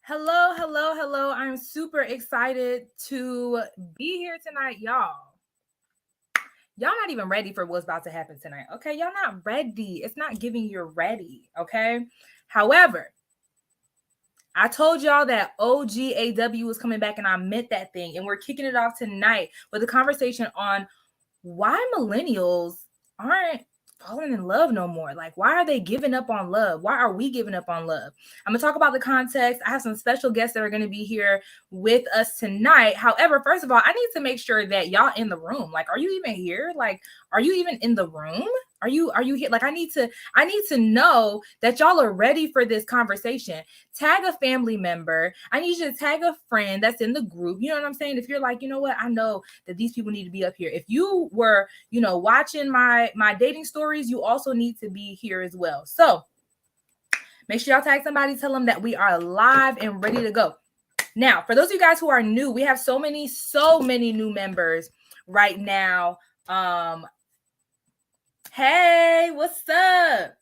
Hello, hello, hello. I'm super excited to be here tonight, y'all. Y'all not even ready for what's about to happen tonight, okay? Y'all not ready. It's not giving you're ready, okay? However, I told y'all that OGAW was coming back and I meant that thing. And we're kicking it off tonight with a conversation on why millennials aren't falling in love no more. Like, why are they giving up on love? Why are we giving up on love? I'm gonna talk about the context. I have some special guests that are gonna be here with us tonight. However, first of all, I need to make sure that y'all in the room. Like, are you even here? Like, are you even in the room? Are you here? Like, I need to know that y'all are ready for this conversation. Tag a family member. I need you to tag a friend that's in the group. You know what I'm saying? If you're like, you know what, I know that these people need to be up here. If you were, watching my dating stories, you also need to be here as well. So make sure y'all tag somebody, tell them that we are live and ready to go. Now, for those of you guys who are new, we have so many new members right now. Hey, what's up?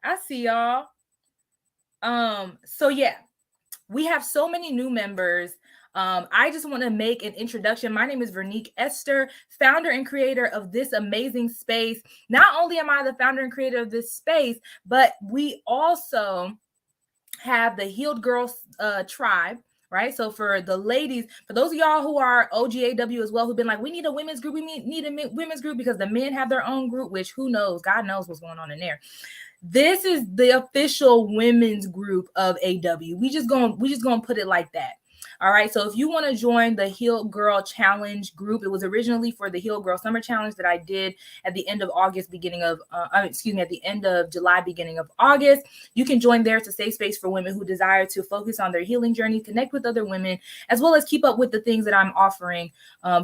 I see y'all. So yeah, we have so many new members. I just want to make an introduction. My name is Vernique Esther, founder and creator of this amazing space. Not only am I the founder and creator of this space, but we also have the Healed Girls tribe. Right. So for the ladies, for those of y'all who are OGAW as well, who've been like, we need a women's group. We need a women's group because the men have their own group, which who knows? God knows what's going on in there. This is the official women's group of AW. We just gonna put it like that. All right. So if you want to join the Healed Girl Challenge group, it was originally for the Healed Girl Summer Challenge that I did at the end of August, at the end of July, beginning of August. You can join there. It's a safe space for women who desire to focus on their healing journey, connect with other women, as well as keep up with the things that I'm offering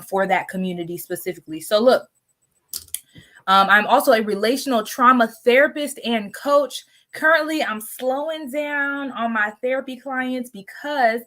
for that community specifically. So look, I'm also a relational trauma therapist and coach. Currently, I'm slowing down on my therapy clients because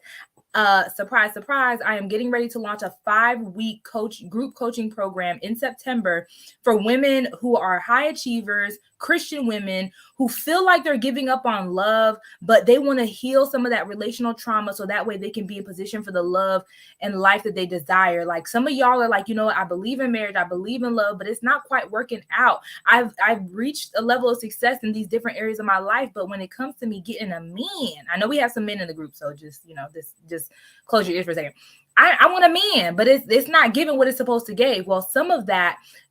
surprise, surprise, I am getting ready to launch a 5-week group coaching program in September for women who are high achievers, Christian women who feel like they're giving up on love, but they want to heal some of that relational trauma so that way they can be in position for the love and life that they desire. Like some of y'all are like, you know what, I believe in marriage, I believe in love, but it's not quite working out. I've reached a level of success in these different areas of my life, but when it comes to me getting a man, I know we have some men in the group, so just close your ears for a second. I want a man, but it's not giving what it's supposed to give. Well, some of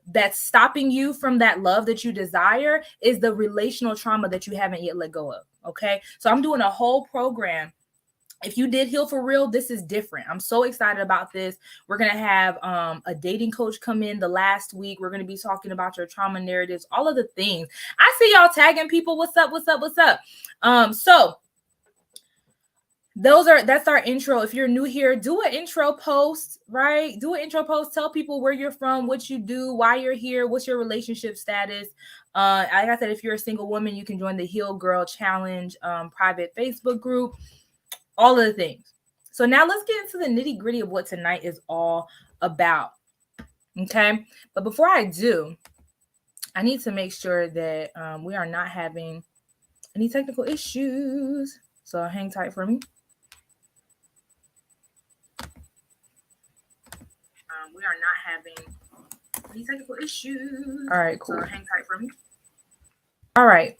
that's stopping you from that love that you desire is the relational trauma that you haven't yet let go of. Okay. So I'm doing a whole program. If you did heal for real, this is different. I'm so excited about this. We're going to have a dating coach come in the last week. We're going to be talking about your trauma narratives, all of the things. I see y'all tagging people. What's up? What's up? What's up? So that's our intro. If you're new here, do an intro post, right? Do an intro post. Tell people where you're from, what you do, why you're here, what's your relationship status. Like I said, if you're a single woman, you can join the Heal Girl Challenge private Facebook group, all of the things. So now let's get into the nitty gritty of what tonight is all about. Okay. But before I do, I need to make sure that we are not having any technical issues. So hang tight for me. We are not having any technical issues. All right, cool. So hang tight for me. All right.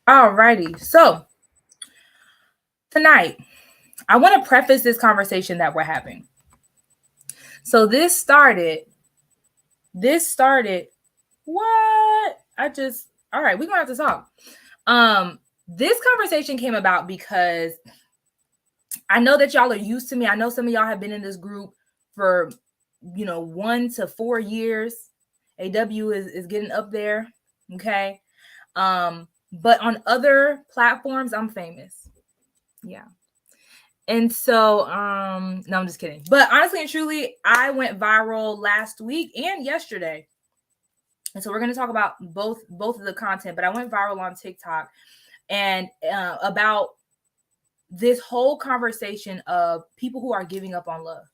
All righty. So tonight, I want to preface this conversation that we're having. So this started. What? All right, we're going to have to talk. This conversation came about because I know that y'all are used to me. I know some of y'all have been in this group for, 1 to 4 years. AW is getting up there. Okay. But on other platforms, I'm famous. Yeah. And so, no, I'm just kidding. But honestly and truly, I went viral last week and yesterday. And so we're going to talk about both of the content, but I went viral on TikTok and about this whole conversation of people who are giving up on love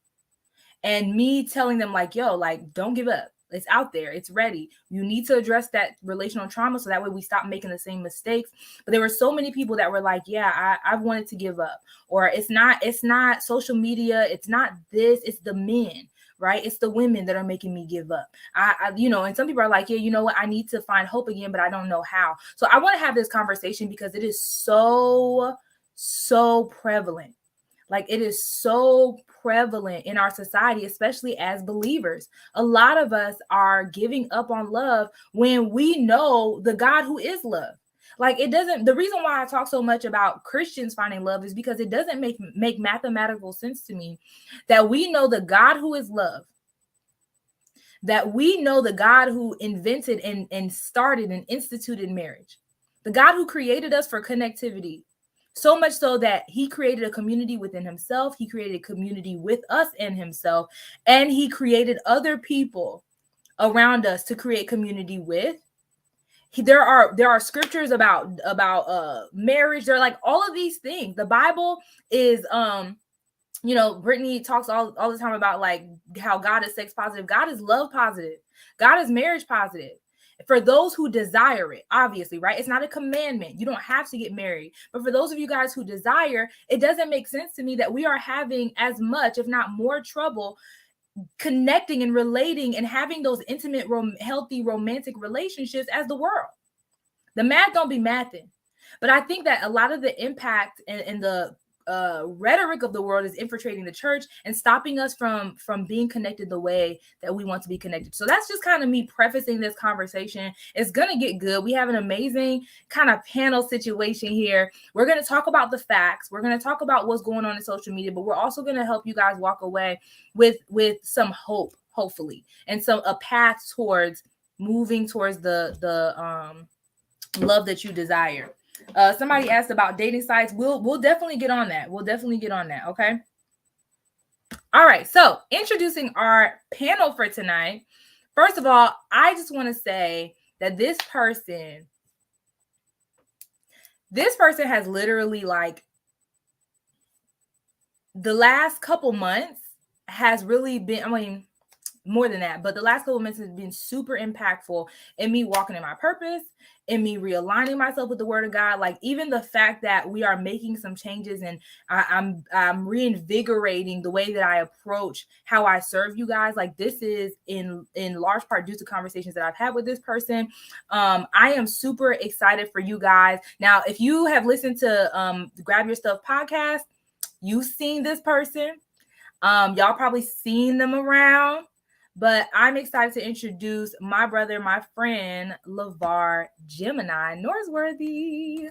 and me telling them like, yo, like, don't give up. It's out there. It's ready. You need to address that relational trauma so that way we stop making the same mistakes. But there were so many people that were like, yeah, I wanted to give up. Or it's not social media. It's not this. It's the men, right? It's the women that are making me give up. And some people are like, yeah, you know what? I need to find hope again, but I don't know how. So I want to have this conversation because it is so prevalent. Like, it is so prevalent in our society, especially as believers. A lot of us are giving up on love when we know the God who is love. Like, the reason why I talk so much about Christians finding love is because it doesn't make mathematical sense to me that we know the God who is love, that we know the God who invented and started and instituted marriage, the God who created us for connectivity. So much so that he created a community within himself. He created a community with us and himself. And he created other people around us to create community with. There are scriptures about marriage. They're like all of these things. The Bible is Brittany talks all the time about like how God is sex positive. God is love positive. God is marriage positive. For those who desire it, obviously, right? It's not a commandment. You don't have to get married. But for those of you guys who desire, it doesn't make sense to me that we are having as much, if not more trouble, connecting and relating and having those intimate, healthy, romantic relationships as the world. The math don't be mathing. But I think that a lot of the impact and the rhetoric of the world is infiltrating the church and stopping us from being connected the way that we want to be connected. So that's just kind of me prefacing this conversation. It's gonna get good. We have an amazing kind of panel situation here. We're going to talk about the facts. We're going to talk about what's going on in social media, but we're also going to help you guys walk away with some hope, hopefully, and a path towards moving towards the love that you desire. Somebody asked about dating sites. We'll definitely get on that. Okay. All right. So introducing our panel for tonight. First of all, I just want to say that this person has literally, like, the last couple months has really been, more than that, but the last couple of months has been super impactful in me walking in my purpose, in me realigning myself with the word of God. Like, even the fact that we are making some changes and I'm reinvigorating the way that I approach how I serve you guys. Like, this is in large part due to conversations that I've had with this person. I am super excited for you guys. Now, if you have listened to Grab Your Stuff podcast, you've seen this person. Y'all probably seen them around. But I'm excited to introduce my brother, my friend, LeVar Gemini Norsworthy.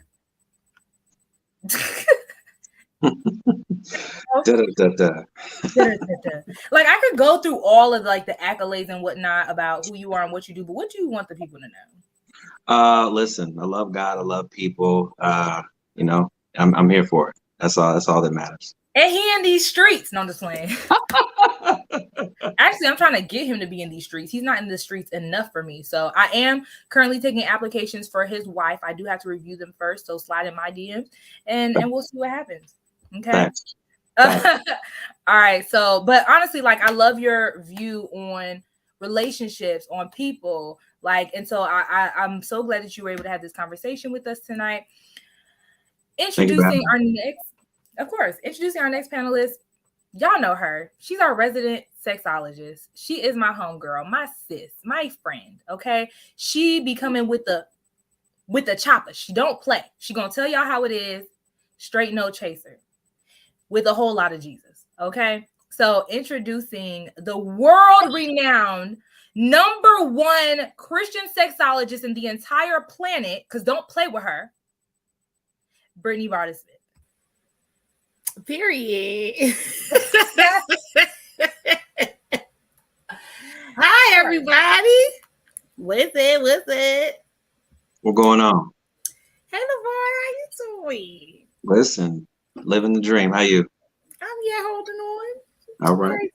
Like, I could go through all of like the accolades and whatnot about who you are and what you do, but what do you want the people to know? Listen, I love God. I love people. I'm here for it. That's all that matters. And he in these streets. No, I'm just playing. Actually, I'm trying to get him to be in these streets. He's not in the streets enough for me. So I am currently taking applications for his wife. I do have to review them first. So slide in my DMs and we'll see what happens. Okay. All right. So, but honestly, like, I love your view on relationships, on people. Like, and so I'm so glad that you were able to have this conversation with us tonight. Introducing our next panelist. Y'all know her. She's our resident sexologist. She is my homegirl, my sis, my friend. Okay. She be coming with the chopper. She don't play. She gonna tell y'all how it is. Straight, no chaser. With a whole lot of Jesus. Okay. So introducing the world-renowned #1 Christian sexologist in the entire planet, because don't play with her, Brittany Varda-Smith. Period. Hi, everybody. What's it? What's going on? Hey, LeVar, how you doing? Listen, living the dream. How you? I'm holding on. All right.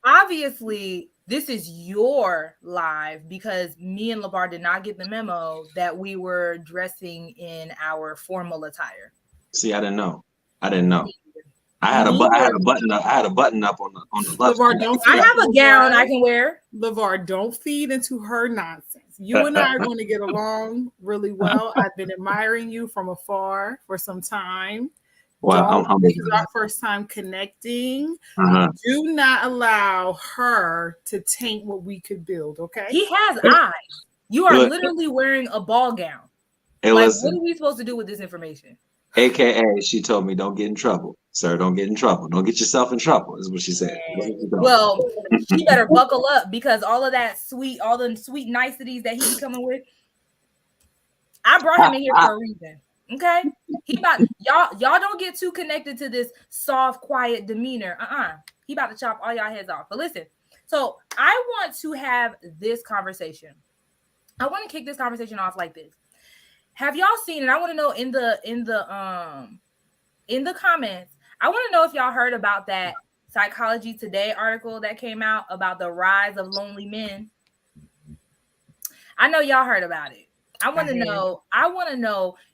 Obviously, this is your live because me and LeVar did not get the memo that we were dressing in our formal attire. See, I didn't know. I had a button up. I had a button up on the left. LeVar, don't I feed have a gown I can wear. LeVar, don't feed into her nonsense. You and I are going to get along really well. I've been admiring you from afar for some time. Well, This is our first time connecting. Do not allow her to taint what we could build, okay? He has eyes. You are literally wearing a ball gown. Hey, like, listen, what are we supposed to do with this information? AKA, she told me, don't get in trouble. Sir, don't get in trouble. Don't get yourself in trouble, is what she said. Well, she better buckle up, because all of that all the sweet niceties that he be coming with, I brought him in here for a reason. Okay? Y'all don't get too connected to this soft, quiet demeanor. He about to chop all y'all heads off. But listen, so I want to have this conversation. I want to kick this conversation off like this. Have y'all seen, and I want to know in the comments, I want to know if y'all heard about that Psychology Today article that came out about the rise of lonely men. I know y'all heard about it. I want to know,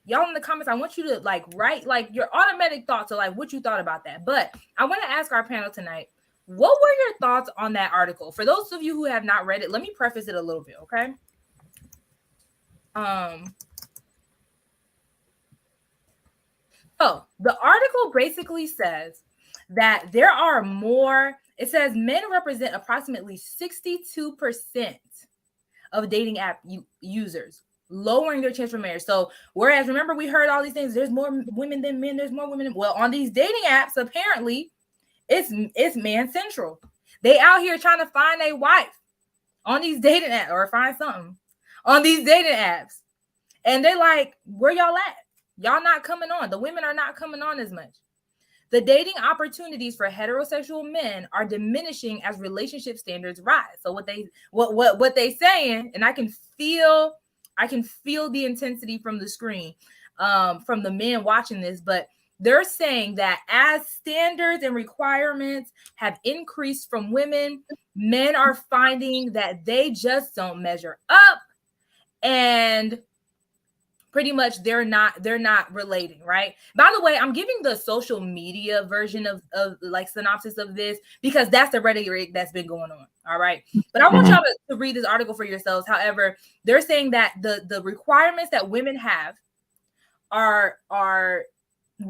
y'all in the comments, I want you to write your automatic thoughts of what you thought about that. But I want to ask our panel tonight, what were your thoughts on that article? For those of you who have not read it, let me preface it a little bit, okay? So the article basically says that there are more, it says men represent approximately 62% of dating app users, lowering their chance for marriage. So whereas, remember, we heard all these things, there's more women than men, there's more women. Well, on these dating apps, apparently it's man central. They out here trying to find a wife on these dating apps, or find something on these dating apps. And they're like, where y'all at? Y'all not coming on. The women are not coming on as much. The dating opportunities for heterosexual men are diminishing as relationship standards rise. So what they saying, and I can feel the intensity from the screen, from the men watching this, but they're saying that as standards and requirements have increased from women, men are finding that they just don't measure up, and pretty much they're not relating, right? By the way, I'm giving the social media version of synopsis of this, because that's the rhetoric that's been going on. All right. But I want y'all to read this article for yourselves. However, they're saying that the requirements that women have are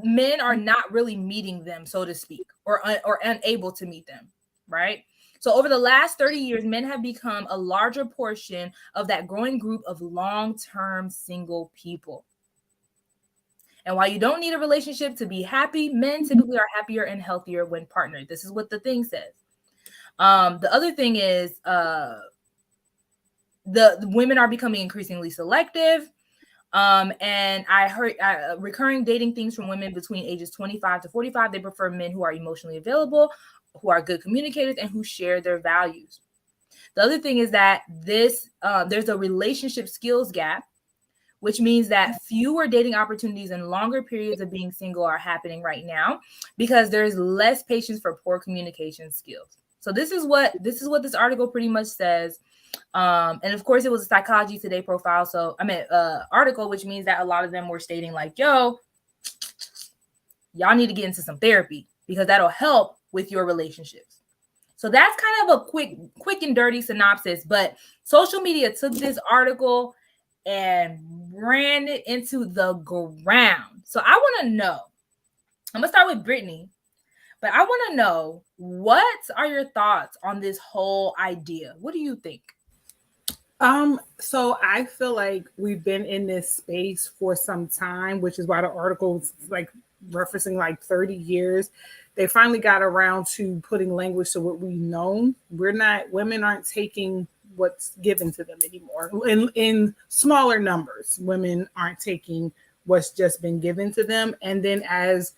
men are not really meeting them, so to speak, or unable to meet them, right? So over the last 30 years, men have become a larger portion of that growing group of long-term single people. And while you don't need a relationship to be happy, men typically are happier and healthier when partnered. This is what the thing says. The other thing is the women are becoming increasingly selective. And I heard recurring dating themes from women between ages 25 to 45. They prefer men who are emotionally available, who are good communicators, and who share their values. The other thing is that there's a relationship skills gap, which means that fewer dating opportunities and longer periods of being single are happening right now because there's less patience for poor communication skills. So this is what this article pretty much says. And of course, it was a Psychology Today profile. So article, which means that a lot of them were stating yo, y'all need to get into some therapy because that'll help with your relationships. So that's kind of a quick and dirty synopsis, but social media took this article and ran it into the ground. So I want to know, I'm going to start with Brittany, but I want to know, what are your thoughts on this whole idea? What do you think? So I feel like we've been in this space for some time, which is why the article's referencing 30 years. They finally got around to putting language to what we've known. Women aren't taking what's given to them anymore. In smaller numbers, women aren't taking what's just been given to them. And then as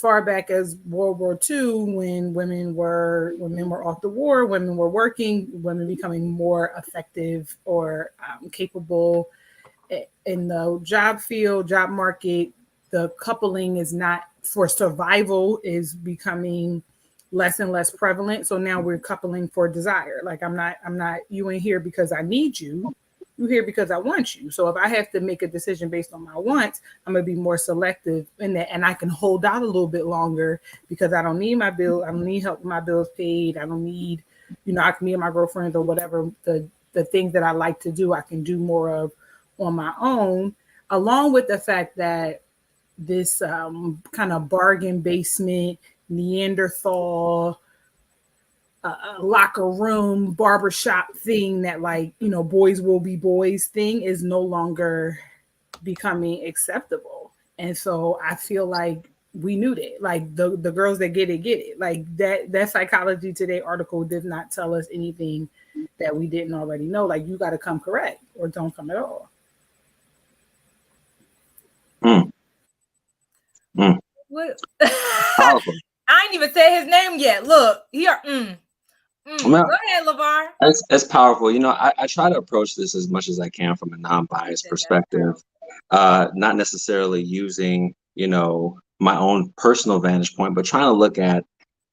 far back as World War II, when men were off the war, women were working, women becoming more effective or capable in the job field, job market, the coupling is not for survival is becoming less and less prevalent. So now we're coupling for desire. I'm not you in here because I need you. You're here because I want you. So if I have to make a decision based on my wants, I'm gonna be more selective in that, and I can hold out a little bit longer because I don't need my bill. I don't need help with my bills paid. I don't need, I can meet my girlfriends or whatever the things that I like to do. I can do more of on my own, along with the fact that this kind of bargain basement Neanderthal locker room barbershop thing that boys will be boys thing is no longer becoming acceptable. And so I feel like we knew that, like the girls that get it, like that Psychology Today article did not tell us anything that we didn't already know. Like, you got to come correct or don't come at all. What? Powerful. I ain't even said his name yet. Look, here. Go ahead, LeVar. That's powerful. I try to approach this as much as I can from a non-biased perspective, not necessarily using, my own personal vantage point, but trying to look at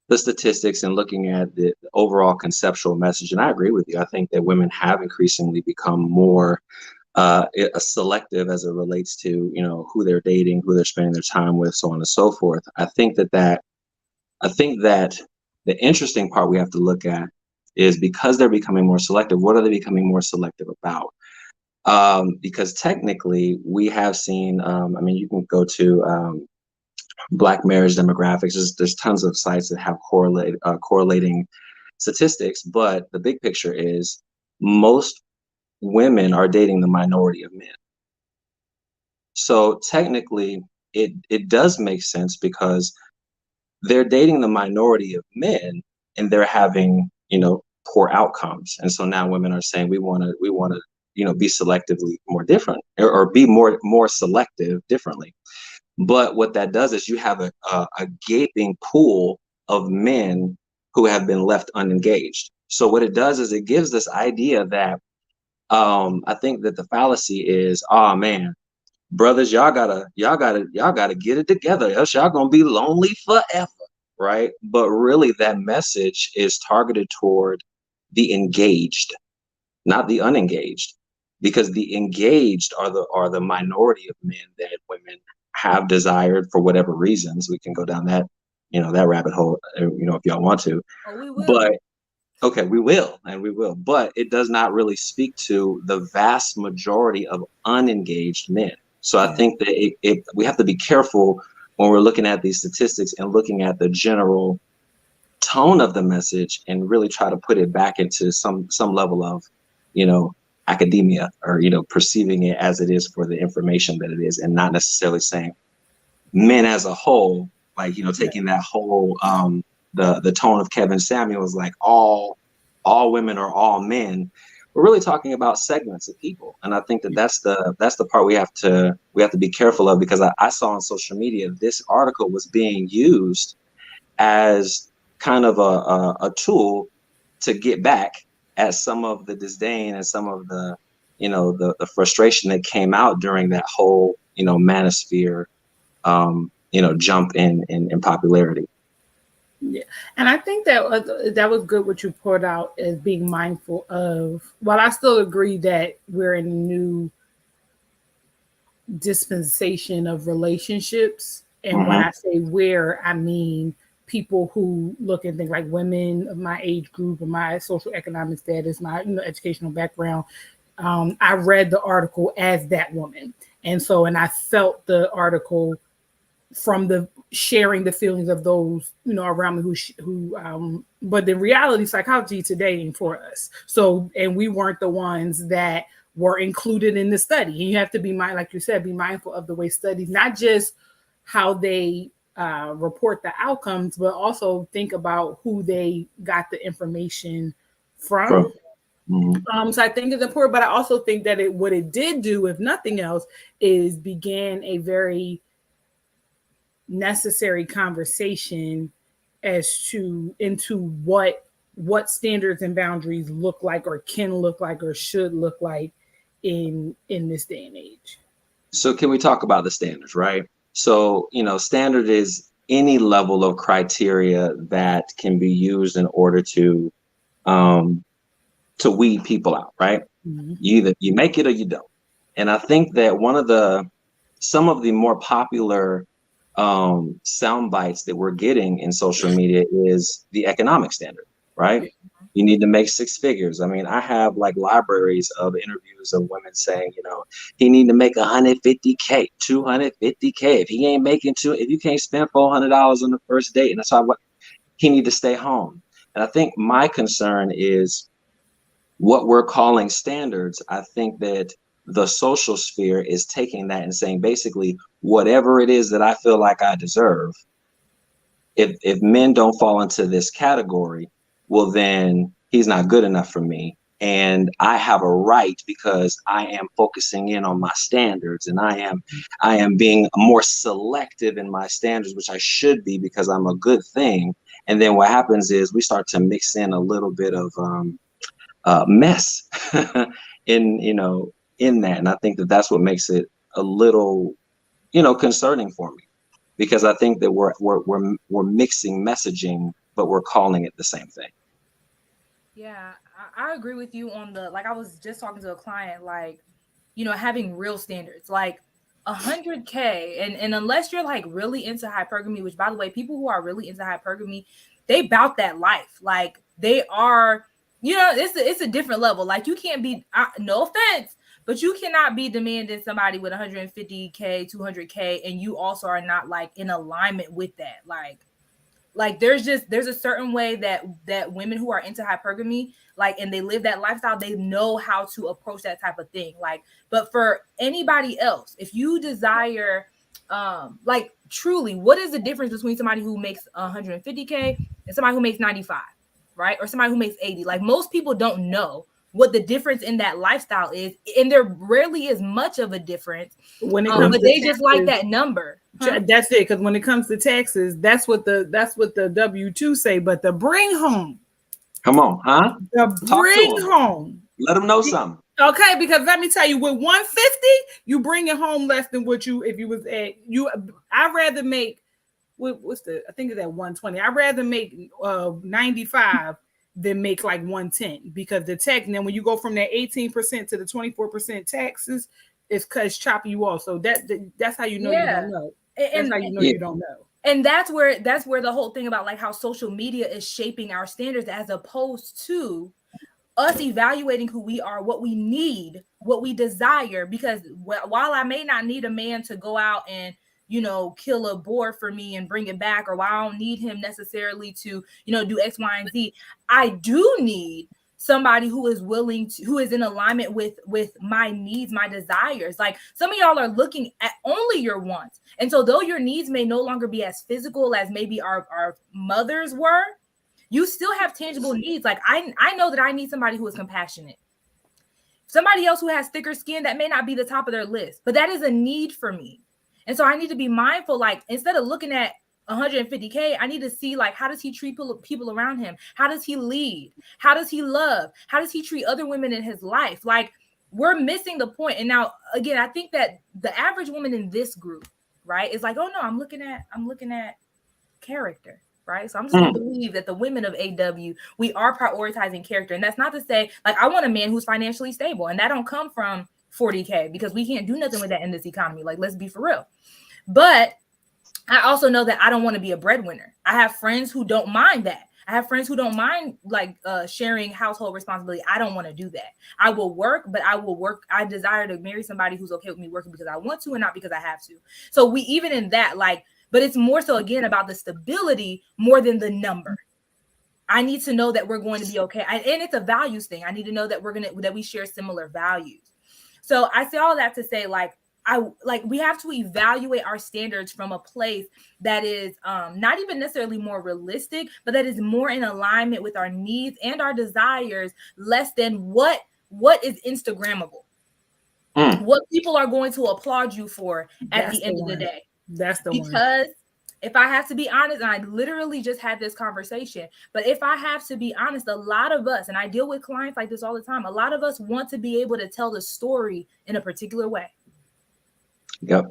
the statistics and looking at the overall conceptual message. And I agree with you. I think that women have increasingly become more selective as it relates to, who they're dating, who they're spending their time with, so on and so forth. I think that the interesting part we have to look at is, because they're becoming more selective, what are they becoming more selective about? Because technically we have seen, you can go to Black marriage demographics. There's tons of sites that have correlating statistics, but the big picture is most women are dating the minority of men. So technically it does make sense, because they're dating the minority of men and they're having, poor outcomes. And so now women are saying, we want to, be selectively more different, or be more selective differently. But what that does is you have a gaping pool of men who have been left unengaged. So what it does is it gives this idea that I think that the fallacy is, oh man, brothers, y'all gotta get it together, else y'all gonna be lonely forever, right? But really, that message is targeted toward the engaged, not the unengaged, because the engaged are the minority of men that women have desired for whatever reasons. We can go down that that rabbit hole, if y'all want to. Oh, we will. But okay, we will, but it does not really speak to the vast majority of unengaged men. So I think that we have to be careful when we're looking at these statistics and looking at the general tone of the message, and really try to put it back into some level of, academia, or, perceiving it as it is for the information that it is, and not necessarily saying men as a whole, like, taking that whole, the tone of Kevin Samuels, like all women or all men. We're really talking about segments of people. And I think that that's the part we have to be careful of, because I saw on social media, this article was being used as kind of a tool to get back at some of the disdain and some of the, the frustration that came out during that whole, manosphere, jump in popularity. Yeah, and I think that was good what you put out, as being mindful of. Well, I still agree that we're in a new dispensation of relationships, and when I say where, I mean people who look and think like women of my age group, or my social economic status, my educational background. I read the article as that woman, and I felt the article from the sharing the feelings of those around me who but the reality, Psychology Today ain't for us. So, and we weren't the ones that were included in the study. And you have to be like you said, be mindful of the way studies, not just how they report the outcomes, but also think about who they got the information from. So I think it's important, but I also think that what it did do, if nothing else, is began a very necessary conversation as to into what standards and boundaries look like, or can look like, or should look like in this day and age. So can we talk about the standards, right? So, standard is any level of criteria that can be used in order to weed people out, right? Mm-hmm. You make it or you don't. And I think that some of the more popular sound bites that we're getting in social media is the economic standard, right? You need to make six figures. I mean, I have like libraries of interviews of women saying, he need to make 150K, 250K. If he ain't making if you can't spend $400 on the first date, and that's what he need to stay home. And I think my concern is what we're calling standards. I think that the social sphere is taking that and saying basically whatever it is that I feel like I deserve, if men don't fall into this category, well, then he's not good enough for me. And I have a right, because I am focusing in on my standards, and I am being more selective in my standards, which I should be, because I'm a good thing. And then what happens is we start to mix in a little bit of mess in that. And I think that that's what makes it a little, concerning for me, because I think that we're mixing messaging, but we're calling it the same thing. Yeah, I agree with you on I was just talking to a client, having real standards, like 100K. And unless you're like really into hypergamy, which by the way, people who are really into hypergamy, they bout that life. Like they are, it's a different level. Like you can't be, no offense, but you cannot be demanding somebody with 150K, 200K, and you also are not like in alignment with that. Like there's a certain way that women who are into hypergamy, like, and they live that lifestyle, they know how to approach that type of thing. Like, but for anybody else, if you desire, like truly, what is the difference between somebody who makes 150K and somebody who makes 95, right? Or somebody who makes 80? Like most people don't know what the difference in that lifestyle is, and there rarely is much of a difference when it comes but to they taxes, just like that number. That's it, because when it comes to taxes, that's what the W-2 say. But the bring home, come on, huh? The bring home, let them know something. Okay, because let me tell you, with 150, you bring it home less than what you, if you was at you. I'd rather make I think it's at 120. I'd rather make 95 than make like 110, because the tax. And then when you go from that 18% to the 24% taxes, it's chopping you off. So that's how you know you don't know. That's how you know you don't know. And that's where the whole thing about like how social media is shaping our standards, as opposed to us evaluating who we are, what we need, what we desire. Because while I may not need a man to go out and, kill a boar for me and bring it back, or while I don't need him necessarily to, do X, Y, and Z, I do need somebody who is willing to, who is in alignment with my needs, my desires. Like some of y'all are looking at only your wants. And so though your needs may no longer be as physical as maybe our mothers were, you still have tangible needs. Like I know that I need somebody who is compassionate. Somebody else who has thicker skin, that may not be the top of their list, but that is a need for me. And so I need to be mindful, like instead of looking at 150K, I need to see like, how does he treat people around him? How does he lead? How does he love? How does he treat other women in his life? Like we're missing the point. And now again, I think that the average woman in this group, right, is like, oh no, I'm looking at character. Right. So I'm just going to believe that the women of AW, we are prioritizing character. And that's not to say like I want a man who's financially stable, and that don't come from 40K, because we can't do nothing with that in this economy. Like, let's be for real. But I also know that I don't want to be a breadwinner. I have friends who don't mind that. I have friends who don't mind like sharing household responsibility. I don't want to do that. I will work, but I will work. I desire to marry somebody who's okay with me working because I want to and not because I have to. So we, even in that, like, but it's more so again about the stability more than the number. I need to know that we're going to be okay. And it's a values thing. I need to know that that we share similar values. So I say all that to say, we have to evaluate our standards from a place that is not even necessarily more realistic, but that is more in alignment with our needs and our desires, less than what is Instagrammable, what people are going to applaud you for at the end of the day. That's the one. Because if I have to be honest, and I literally just had this conversation, but if I have to be honest, a lot of us, and I deal with clients like this all the time, a lot of us want to be able to tell the story in a particular way. Yep.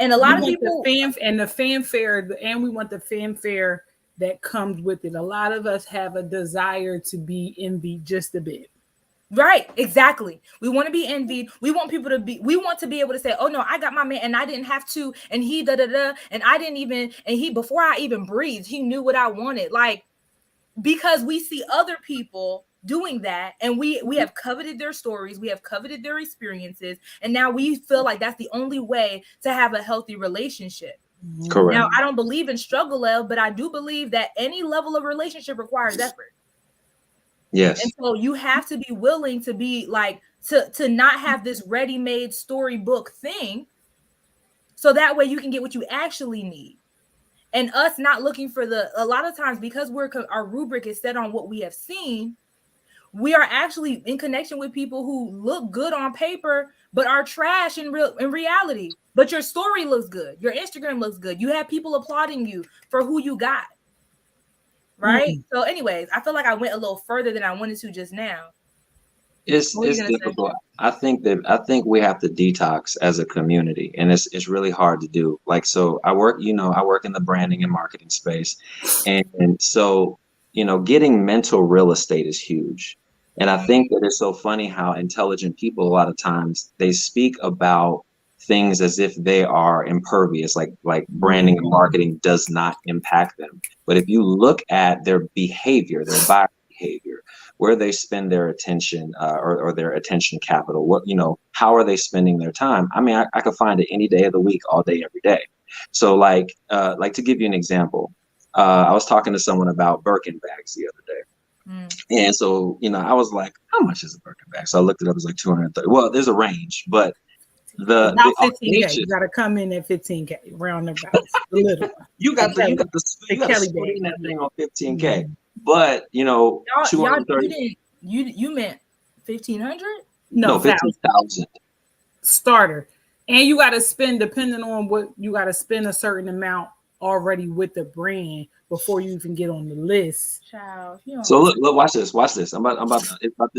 And a lot of people, the fanfare, and we want the fanfare that comes with it. A lot of us have a desire to be envied just a bit. Right, exactly. We want to be envied. We want people to be, we want to be able to say, oh no, I got my man and I didn't have to, and he da da da, and I didn't even, and he, before I even breathed, he knew what I wanted. Like, because we see other people doing that, and we have coveted their stories, we have coveted their experiences, and now we feel like that's the only way to have a healthy relationship. Correct. Now, I don't believe in struggle love, but I do believe that any level of relationship requires effort. Yes. And so you have to be willing to be like, to not have this ready-made storybook thing, so that way you can get what you actually need. And us not looking for the, a lot of times, because our rubric is set on what we have seen, we are actually in connection with people who look good on paper but are trash in reality. But your story looks good, your Instagram looks good, you have people applauding you for who you got. Right. So anyways, I feel like I went a little further than I wanted to just now. It's difficult. I think we have to detox as a community, and it's really hard to do. Like, so I work in the branding and marketing space, and so getting mental real estate is huge. And I think that it's so funny how intelligent people, a lot of times, they speak about things as if they are impervious, like branding and marketing does not impact them. But if you look at their behavior, their buyer behavior, where they spend their attention, or their attention capital, how are they spending their time? I mean, I could find it any day of the week, all day, every day. So like to give you an example, I was talking to someone about Birkin bags the other day. And so, I was like, how much is a Birkin bag? So I looked it up, it was like 230. Well, there's a range, but about 15K. You got to come in at 15K, round about the little one. You got to split that thing on 15K. But y'all, 230. You meant 1,500? No, 15,000 starter. And you got to spend, depending on what you got to spend, a certain amount already with the brand before you even get on the list. Child, so look, watch this. This is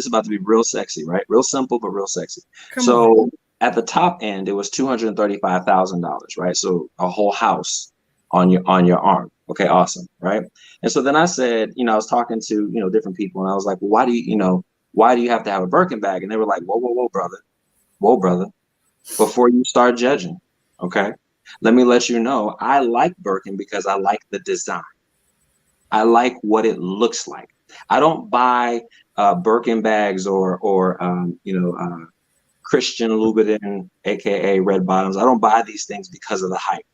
about to be real sexy, right? Real simple, but real sexy. So at the top end, it was $235,000, right? So a whole house on your arm. Okay, awesome, right? And so then I said, I was talking to different people, and I was like, well, why do you have to have a Birkin bag? And they were like, whoa, brother, before you start judging, okay, let me let you know, I like Birkin because I like the design. I like what it looks like. I don't buy Birkin bags or Christian Louboutin, aka red bottoms. I don't buy these things because of the hype.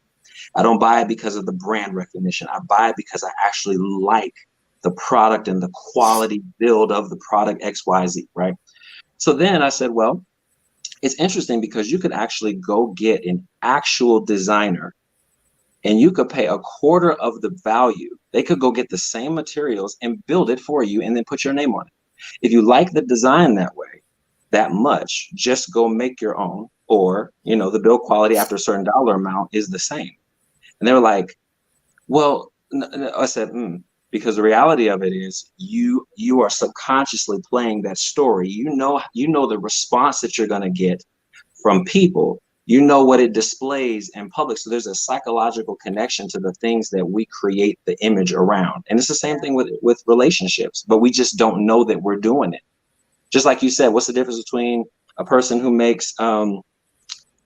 I don't buy it because of the brand recognition. I buy it because I actually like the product and the quality build of the product XYZ, right? So then I said, well, it's interesting because you could actually go get an actual designer and you could pay a quarter of the value. They could go get the same materials and build it for you and then put your name on it. If you like the design that way, that much, just go make your own, or, the build quality after a certain dollar amount is the same. And they were like, well, I said, because the reality of it is you are subconsciously playing that story. You know the response that you're going to get from people. You know what it displays in public. So there's a psychological connection to the things that we create the image around. And it's the same thing with relationships, but we just don't know that we're doing it. Just like you said, what's the difference between a person who makes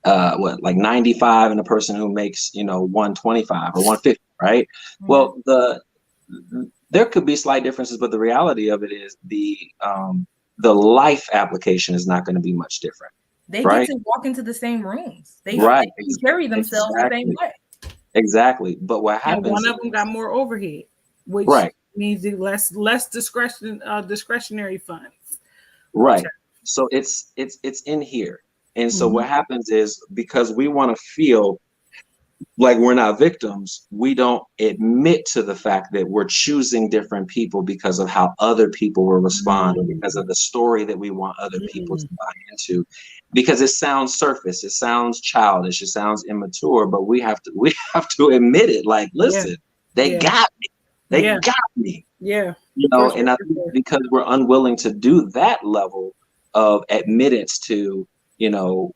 like 95 and a person who makes 125 or 150, right? Mm-hmm. Well, there could be slight differences, but the reality of it is the life application is not going to be much different. They get to walk into the same rooms. They carry themselves the same way. Exactly. But what happens? And one of them got more overhead, which means less discretionary funds. Right. So it's in here. And so what happens is, because we want to feel like we're not victims, we don't admit to the fact that we're choosing different people because of how other people will respond, or because of the story that we want other people to buy into, because it sounds surface, it sounds childish, it sounds immature, but we have to admit it. Like, listen, they got me. They got me. Yeah. And I think because we're unwilling to do that level of admittance to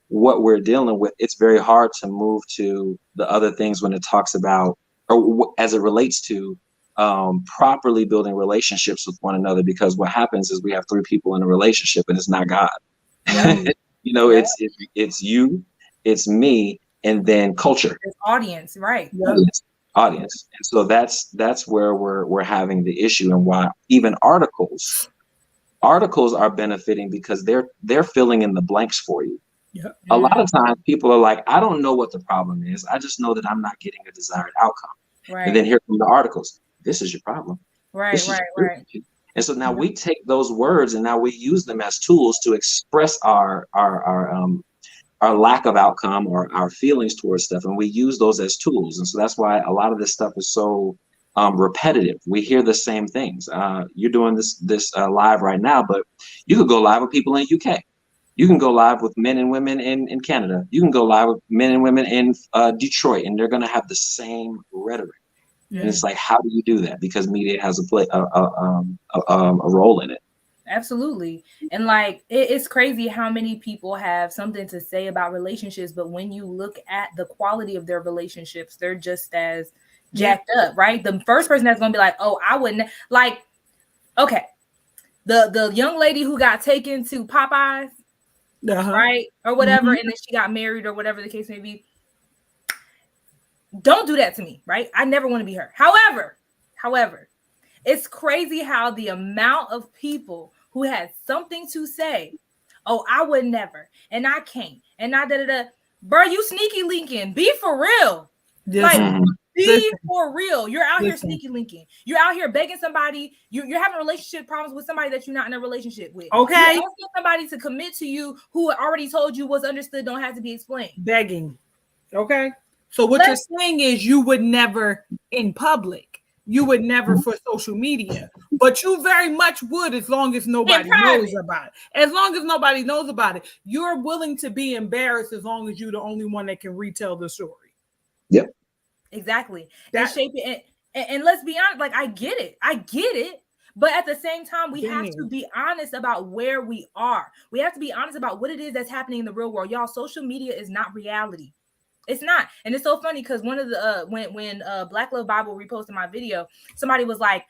what we're dealing with, it's very hard to move to the other things when it talks about, or as it relates to properly building relationships with one another, because what happens is we have 3 people in a relationship and it's not God. Yeah. You know, Yeah. it's you, it's me, and then culture. It's audience, right? Yeah. Audience. And so that's where we're having the issue, and why even articles are benefiting, because they're filling in the blanks for you. Yeah. A lot of times people are like, I don't know what the problem is. I just know that I'm not getting a desired outcome. Right. And then here come the articles. This is your problem. Right, This is right. And so now we take those words and now we use them as tools to express our lack of outcome or our feelings towards stuff, and we use those as tools. And so that's why a lot of this stuff is so repetitive. We hear the same things. You're doing this live right now, but you could go live with people in UK. You can go live with men and women in Canada. You can go live with men and women in Detroit, and they're going to have the same rhetoric. Mm. And it's like, how do you do that? Because media has a role in it. Absolutely. And like, it's crazy how many people have something to say about relationships, but when you look at the quality of their relationships, they're just as jacked up, right? The first person that's going to be like, oh, I wouldn't, like, okay, the young lady who got taken to Popeyes, right? Or whatever, and then she got married or whatever the case may be. Don't do that to me, right? I never want to be her. However, it's crazy how the amount of people who had something to say, oh, I would never, and I can't, and I da. Bro, you sneaky linking. Be for real. Like, be for real. You're out here sneaky linking. You're out here begging somebody. You're having relationship problems with somebody that you're not in a relationship with. Okay. You're asking somebody to commit to you who already told you what's understood don't have to be explained. Begging. Okay. So what you're saying is you would never in public. You would never for social media, but you very much would as long as nobody knows about it. As long as nobody knows about it, you're willing to be embarrassed as long as you're the only one that can retell the story. Yep. Exactly. And shape it. And let's be honest, like, I get it. But at the same time, we have to be honest about where we are. We have to be honest about what it is that's happening in the real world. Y'all, social media is not reality. It's not. And it's so funny because one of the when Black Love Bible reposted my video, somebody was like,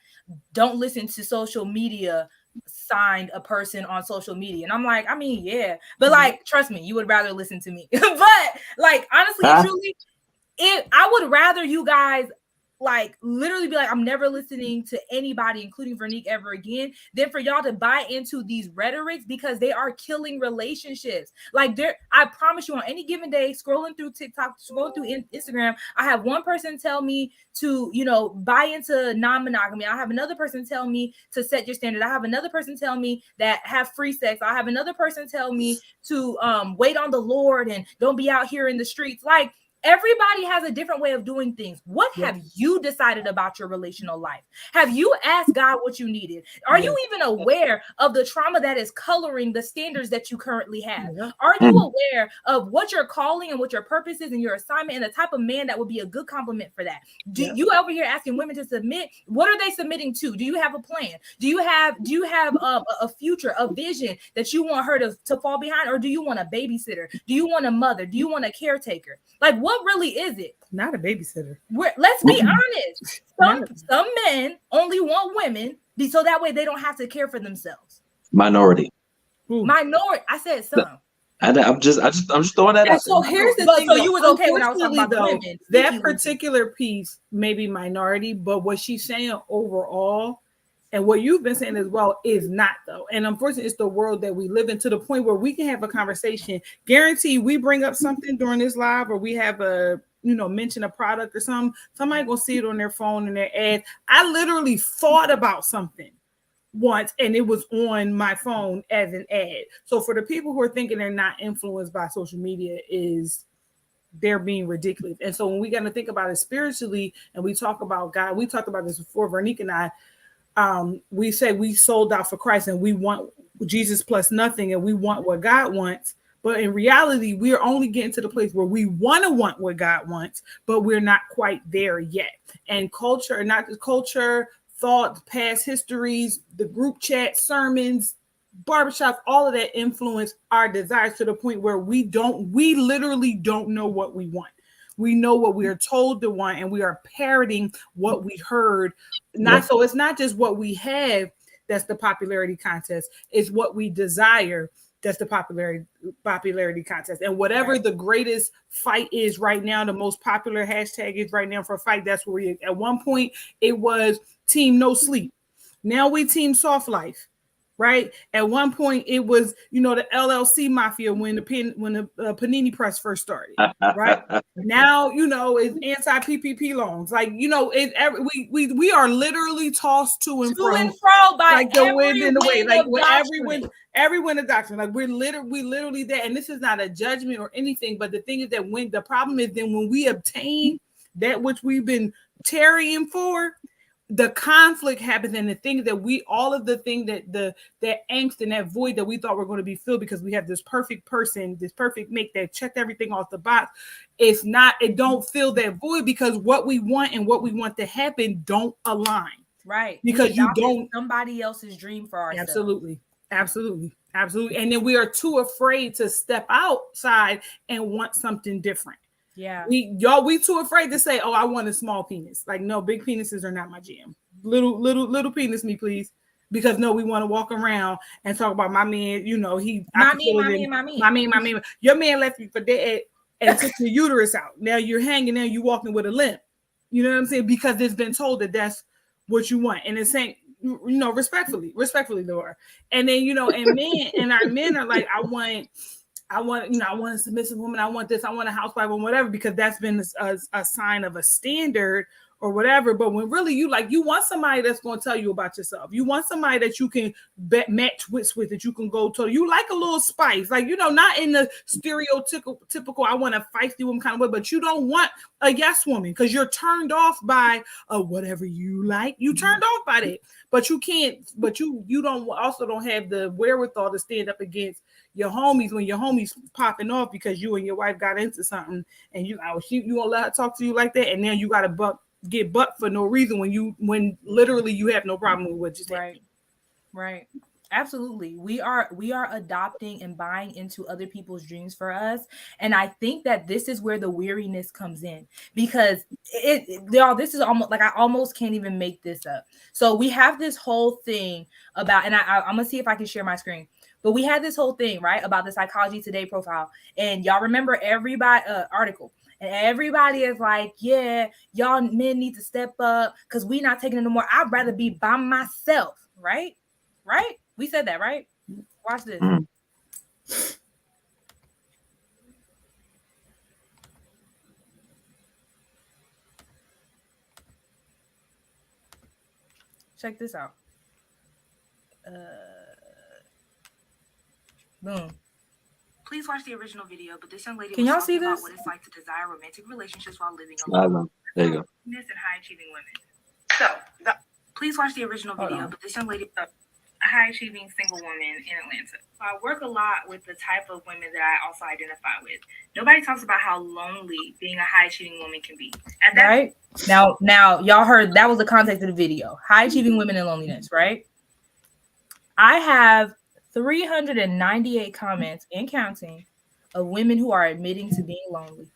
don't listen to social media, signed a person on social media. And I'm like, I mean, yeah, but like, trust me, you would rather listen to me. But like, honestly, truly, I would rather you guys like literally be like, I'm never listening to anybody, including Vernique, ever again, than for y'all to buy into these rhetorics, because they are killing relationships. Like, I promise you, on any given day, scrolling through TikTok, scrolling through Instagram, I have one person tell me to, buy into non-monogamy. I have another person tell me to set your standard. I have another person tell me that have free sex. I have another person tell me to wait on the Lord and don't be out here in the streets. Like, everybody has a different way of doing things. What have you decided about your relational life? Have you asked God what you needed? Are you even aware of the trauma that is coloring the standards that you currently have? Are you aware of what your calling and what your purpose is and your assignment and the type of man that would be a good compliment for that? Do you over here asking women to submit? What are they submitting to? Do you have a plan? Do you have a future, a vision that you want her to fall behind? Or do you want a babysitter? Do you want a mother? Do you want a caretaker? Like, what really is it? Not a babysitter. Let's be honest. Some men only want women so that way they don't have to care for themselves. Minority. I said some. I'm just throwing that out. So here's the thing. So you was okay when I was talking about the women. That particular piece may be minority, but what she's saying overall, and what you've been saying as well, is not, though. And unfortunately, it's the world that we live in, to the point where we can have a conversation. Guarantee we bring up something during this live, or we have a mention a product or something. Somebody gonna see it on their phone and their ad. I literally thought about something once, and it was on my phone as an ad. So for the people who are thinking they're not influenced by social media, they're being ridiculous. And so when we got to think about it spiritually, and we talk about God, we talked about this before, Vernique and I. We said we sold out for Christ and we want Jesus plus nothing, and we want what God wants. But in reality, we're only getting to the place where we want what God wants, but we're not quite there yet. And culture, not just culture, thought, past histories, the group chat, sermons, barbershops, all of that influence our desires to the point where we literally don't know what we want. We know what we are told to want, and we are parroting what we heard. So it's not just what we have that's the popularity contest. It's what we desire that's the popularity contest. And whatever the greatest fight is right now, the most popular hashtag is right now for a fight, that's where we at one point it was team no sleep. Now we team soft life. Right. At one point, it was, the LLC mafia when the Panini Press first started. Right now, it's anti PPP loans. Like, we are literally tossed to and fro by like the wind in the way, like every wind of doctrine. Like we literally there. And this is not a judgment or anything, but the thing is that the problem is then when we obtain that which we've been tarrying for, the conflict happens, and the thing that all of the thing that that angst and that void that we thought were going to be filled because we have this perfect person, this perfect mate that checked everything off the box. It don't fill that void because what we want and what we want to happen don't align. Right. Because you don't somebody else's dream for ourselves. Absolutely. And then we are too afraid to step outside and want something different. Yeah. We too afraid to say, oh, I want a small penis. Like, no, big penises are not my jam. Little penis me, please. Because no, we want to walk around and talk about my man, my man. Your man left you for dead and took your uterus out. Now you're hanging there, you walking with a limp. You know what I'm saying? Because it's been told that that's what you want. And it's saying, respectfully, Laura. And then, and our men are like, I want a submissive woman. I want this. I want a housewife or whatever, because that's been a sign of a standard or whatever. But when really you want somebody that's going to tell you about yourself. You want somebody that you can match with, that you can go to. You like a little spice, like, not in the stereotypical, I want a feisty woman kind of way, but you don't want a yes woman because you're turned off by whatever you like. You turned off by that, but you can't, but you don't have the wherewithal to stand up against your homies when your homies popping off because you and your wife got into something and you won't let her talk to you like that, and then you got to get butt for no reason when literally you have no problem with what you say. Right. Absolutely. We are adopting and buying into other people's dreams for us. And I think that this is where the weariness comes in, because this is almost like I almost can't even make this up. So we have this whole thing about, and I'm gonna see if I can share my screen. But we had this whole thing, right, about the Psychology Today profile. And y'all remember everybody article. And everybody is like, yeah, y'all men need to step up because we're not taking it no more. I'd rather be by myself, right? Right? We said that, right? Watch this. Check this out. Boom. Please watch the original video, but this young lady Can y'all see about this? what it's like to desire romantic relationships while living alone. There you go. And high achieving women. So, please watch the original video, but this young lady, a high achieving single woman in Atlanta. So I work a lot with the type of women that I also identify with. Nobody talks about how lonely being a high achieving woman can be. Right? Now y'all heard that was the context of the video. High achieving women and loneliness, right? I have 398 comments and counting of women who are admitting to being lonely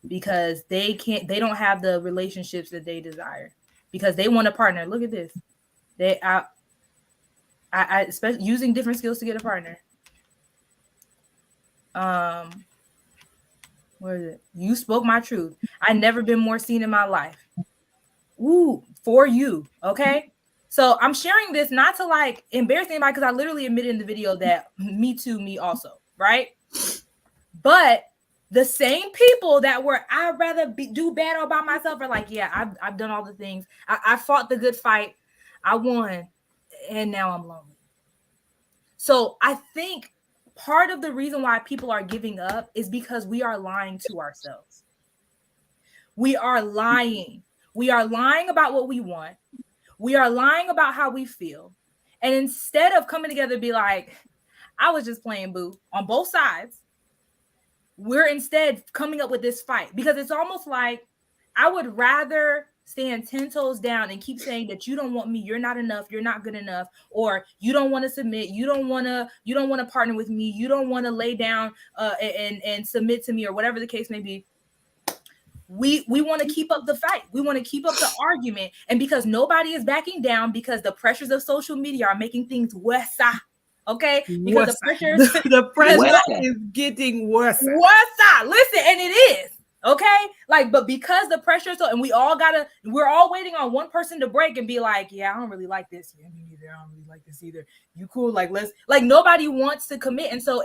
because they don't have the relationships that they desire because they want a partner. Look at this. I especially using different skills to get a partner. Where is it? You spoke my truth. I never been more seen in my life. Ooh, for you. Okay. So I'm sharing this not to like embarrass anybody because I literally admitted in the video that me too, me also, right? But the same people that were I'd rather do bad all by myself are like, yeah, I've done all the things. I fought the good fight. I won, and now I'm lonely. So I think part of the reason why people are giving up is because we are lying to ourselves. We are lying. We are lying about what we want. We are lying about how we feel. And instead of coming together and be like, I was just playing boo on both sides, we're instead coming up with this fight because it's almost like I would rather stand 10 toes down and keep saying that you don't want me, you're not enough, you're not good enough, or you don't want to submit, you don't want to partner with me, you don't want to lay down and submit to me or whatever the case may be. we want to keep up the fight. We want to keep up the argument. And because nobody is backing down, because the pressures of social media are making things worse. Okay? Because the pressure is getting worse. Listen, and it is. Okay, like, but because the pressure is so, and we're all waiting on one person to break and be like, yeah, I don't really like this. Yeah, me neither. I don't really like this either. You cool? Like, nobody wants to commit. And so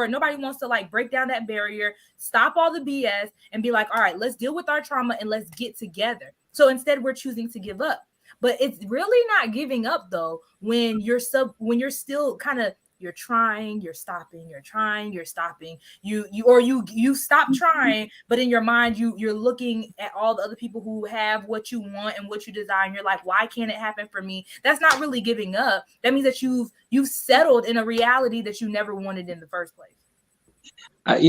nobody wants to like break down that barrier, stop all the BS and be like, all right, let's deal with our trauma and let's get together. So instead we're choosing to give up. But it's really not giving up though, when you're still kind of, you're trying, you're stopping, you're trying, you're stopping. You stop trying, but in your mind, you're looking at all the other people who have what you want and what you desire, and you're like, why can't it happen for me? That's not really giving up. That means that you've settled in a reality that you never wanted in the first place. I'm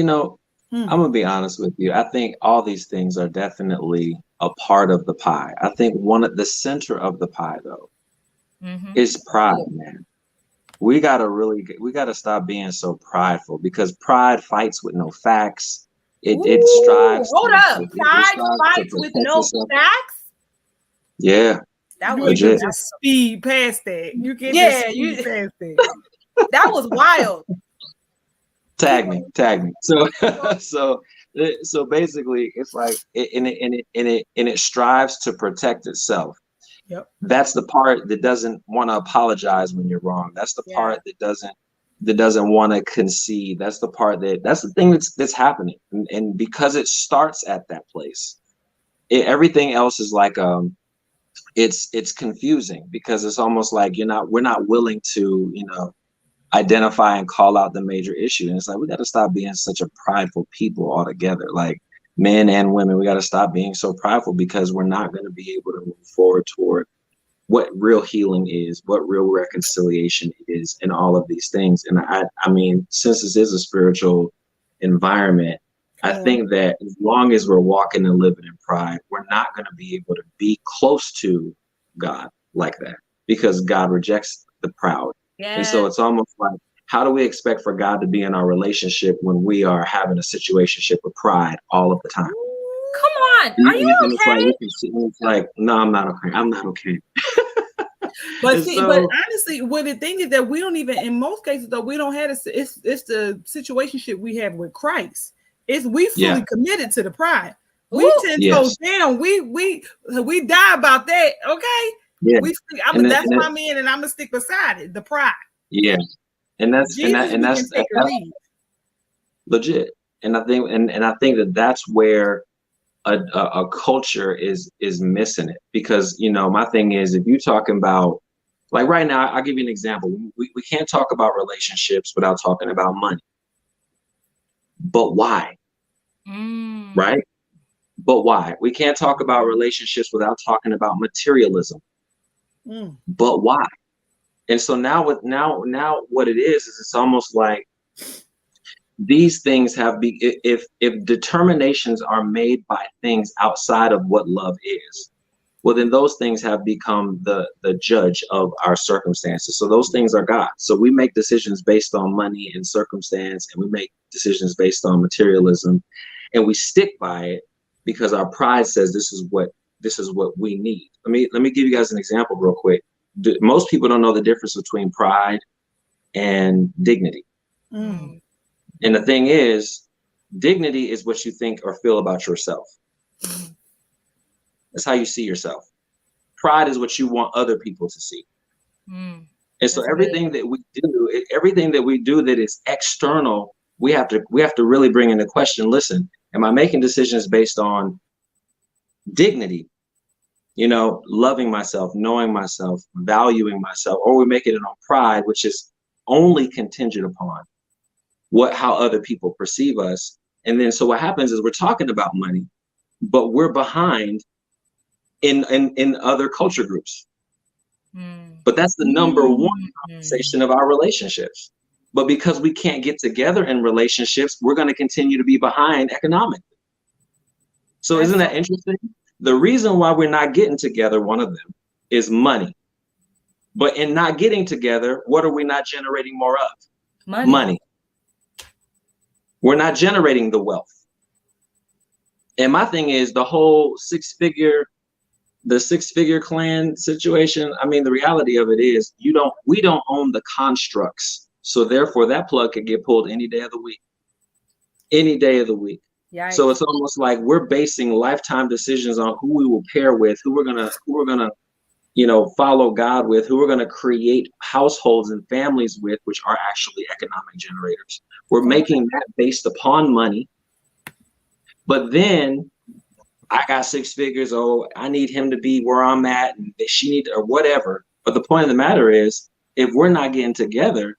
gonna be honest with you. I think all these things are definitely a part of the pie. I think the center of the pie though is pride, man. We gotta stop being so prideful, because pride fights with no facts. It strives. Hold up, pride fights with no facts. Yeah, that was legit. Just speed past that. You can't just speed past that. That was wild. Tag me. So basically, it's like it strives to protect itself. Yep. That's the part that doesn't want to apologize when you're wrong. That's the part that doesn't want to concede. That's the thing that's happening. And because it starts at that place, everything else is like it's confusing, because it's almost like we're not willing to identify and call out the major issue. And it's like, we got to stop being such a prideful people altogether. Like, men and women, we got to stop being so prideful, because we're not going to be able to move forward toward what real healing is, what real reconciliation is, and all of these things. And I mean, since this is a spiritual environment, I think that as long as we're walking and living in pride, we're not going to be able to be close to God like that, because God rejects the proud. Yeah. And so it's almost like, how do we expect for God to be in our relationship when we are having a situationship with pride all of the time? Come on, are you okay? It's like, no, I'm not okay. I'm not okay. But honestly, what the thing is that we don't even, in most cases though, we don't have it's the situationship we have with Christ. We fully committed to the pride. We 10 toes down. We die about that. Okay. Yeah. That's my man, and I'm gonna stick beside it. The pride. Yeah. And that's legit. And I think that's where a culture is missing it, because my thing is, if you're talking about, like, right now, I'll give you an example. We can't talk about relationships without talking about money. But why? Right? But why? We can't talk about relationships without talking about materialism. But why? And so now what it is it's almost like these things if determinations are made by things outside of what love is, well, then those things have become the judge of our circumstances. So those things are God. So we make decisions based on money and circumstance, and we make decisions based on materialism, and we stick by it because our pride says this is what we need. Let me give you guys an example real quick. Most people don't know the difference between pride and dignity. And the thing is, dignity is what you think or feel about yourself. That's how you see yourself. Pride is what you want other people to see. And so everything that we do that is external, we have to really bring into question, listen, am I making decisions based on dignity? Loving myself, knowing myself, valuing myself, or we make it on pride, which is only contingent upon how other people perceive us. And then so what happens is we're talking about money, but we're behind in other culture groups. But that's the number one conversation of our relationships. But because we can't get together in relationships, we're going to continue to be behind economically. So isn't that interesting? The reason why we're not getting together, one of them, is money. But in not getting together, what are we not generating more of? Money. We're not generating the wealth. And my thing is the whole the six-figure clan situation. I mean, the reality of it is we don't own the constructs. So therefore that plug could get pulled any day of the week. Any day of the week. Yikes. So it's almost like we're basing lifetime decisions on who we will pair with, who we're gonna, follow God with, who we're gonna create households and families with, which are actually economic generators. We're making that based upon money. But then I got six figures. Oh, I need him to be where I'm at, and she need or whatever. But the point of the matter is, if we're not getting together,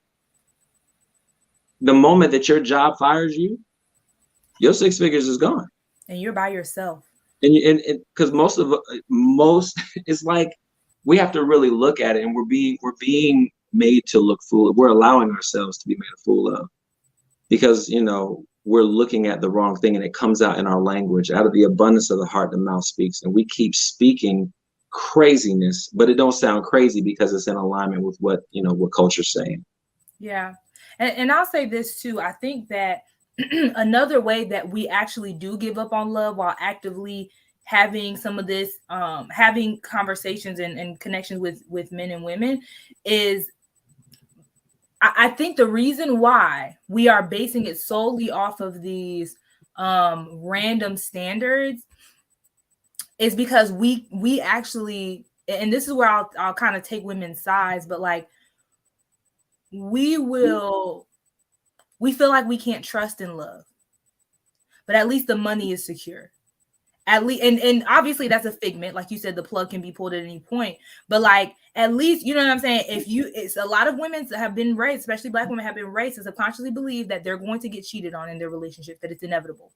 the moment that your job fires you, your six figures is gone, and you're by yourself. And because most it's like we have to really look at it, and we're being made to look fool. We're allowing ourselves to be made a fool of, because we're looking at the wrong thing, and it comes out in our language. Out of the abundance of the heart, the mouth speaks, and we keep speaking craziness, but it don't sound crazy because it's in alignment with what culture's saying. Yeah, and I'll say this too. I think that another way that we actually do give up on love while actively having some of this, having conversations and connections with men and women is, I think the reason why we are basing it solely off of these random standards is because we actually, and this is where I'll kind of take women's sides, but like we feel like we can't trust in love, but at least the money is secure. At least, and obviously that's a figment. Like you said, the plug can be pulled at any point, but like, at least, you know what I'm saying? It's a lot of women that have been raised, especially Black women have been raised to subconsciously believe that they're going to get cheated on in their relationship, that it's inevitable.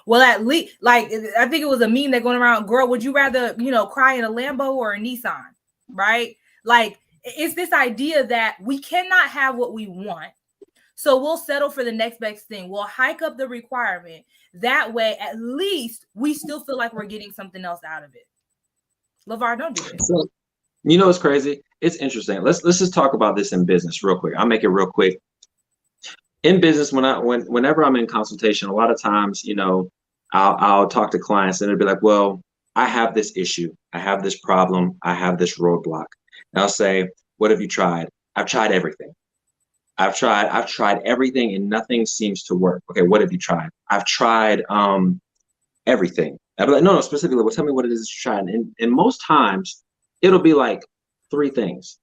Well, at least, like, I think it was a meme that going around, girl, would you rather, cry in a Lambo or a Nissan? Right? Like, it's this idea that we cannot have what we want. So we'll settle for the next best thing. We'll hike up the requirement. That way, at least we still feel like we're getting something else out of it. LeVar, don't do this. So, it's crazy. It's interesting. Let's just talk about this in business real quick. I'll make it real quick. In business, whenever I'm in consultation, a lot of times, I'll talk to clients and they'll be like, well, I have this issue. I have this problem. I have this roadblock. And I'll say, what have you tried? I've tried everything. I've tried everything and nothing seems to work. Okay, what have you tried? I've tried everything. I'll be like, no, specifically, well, tell me what it is that you tried. And most times it'll be like 3 things.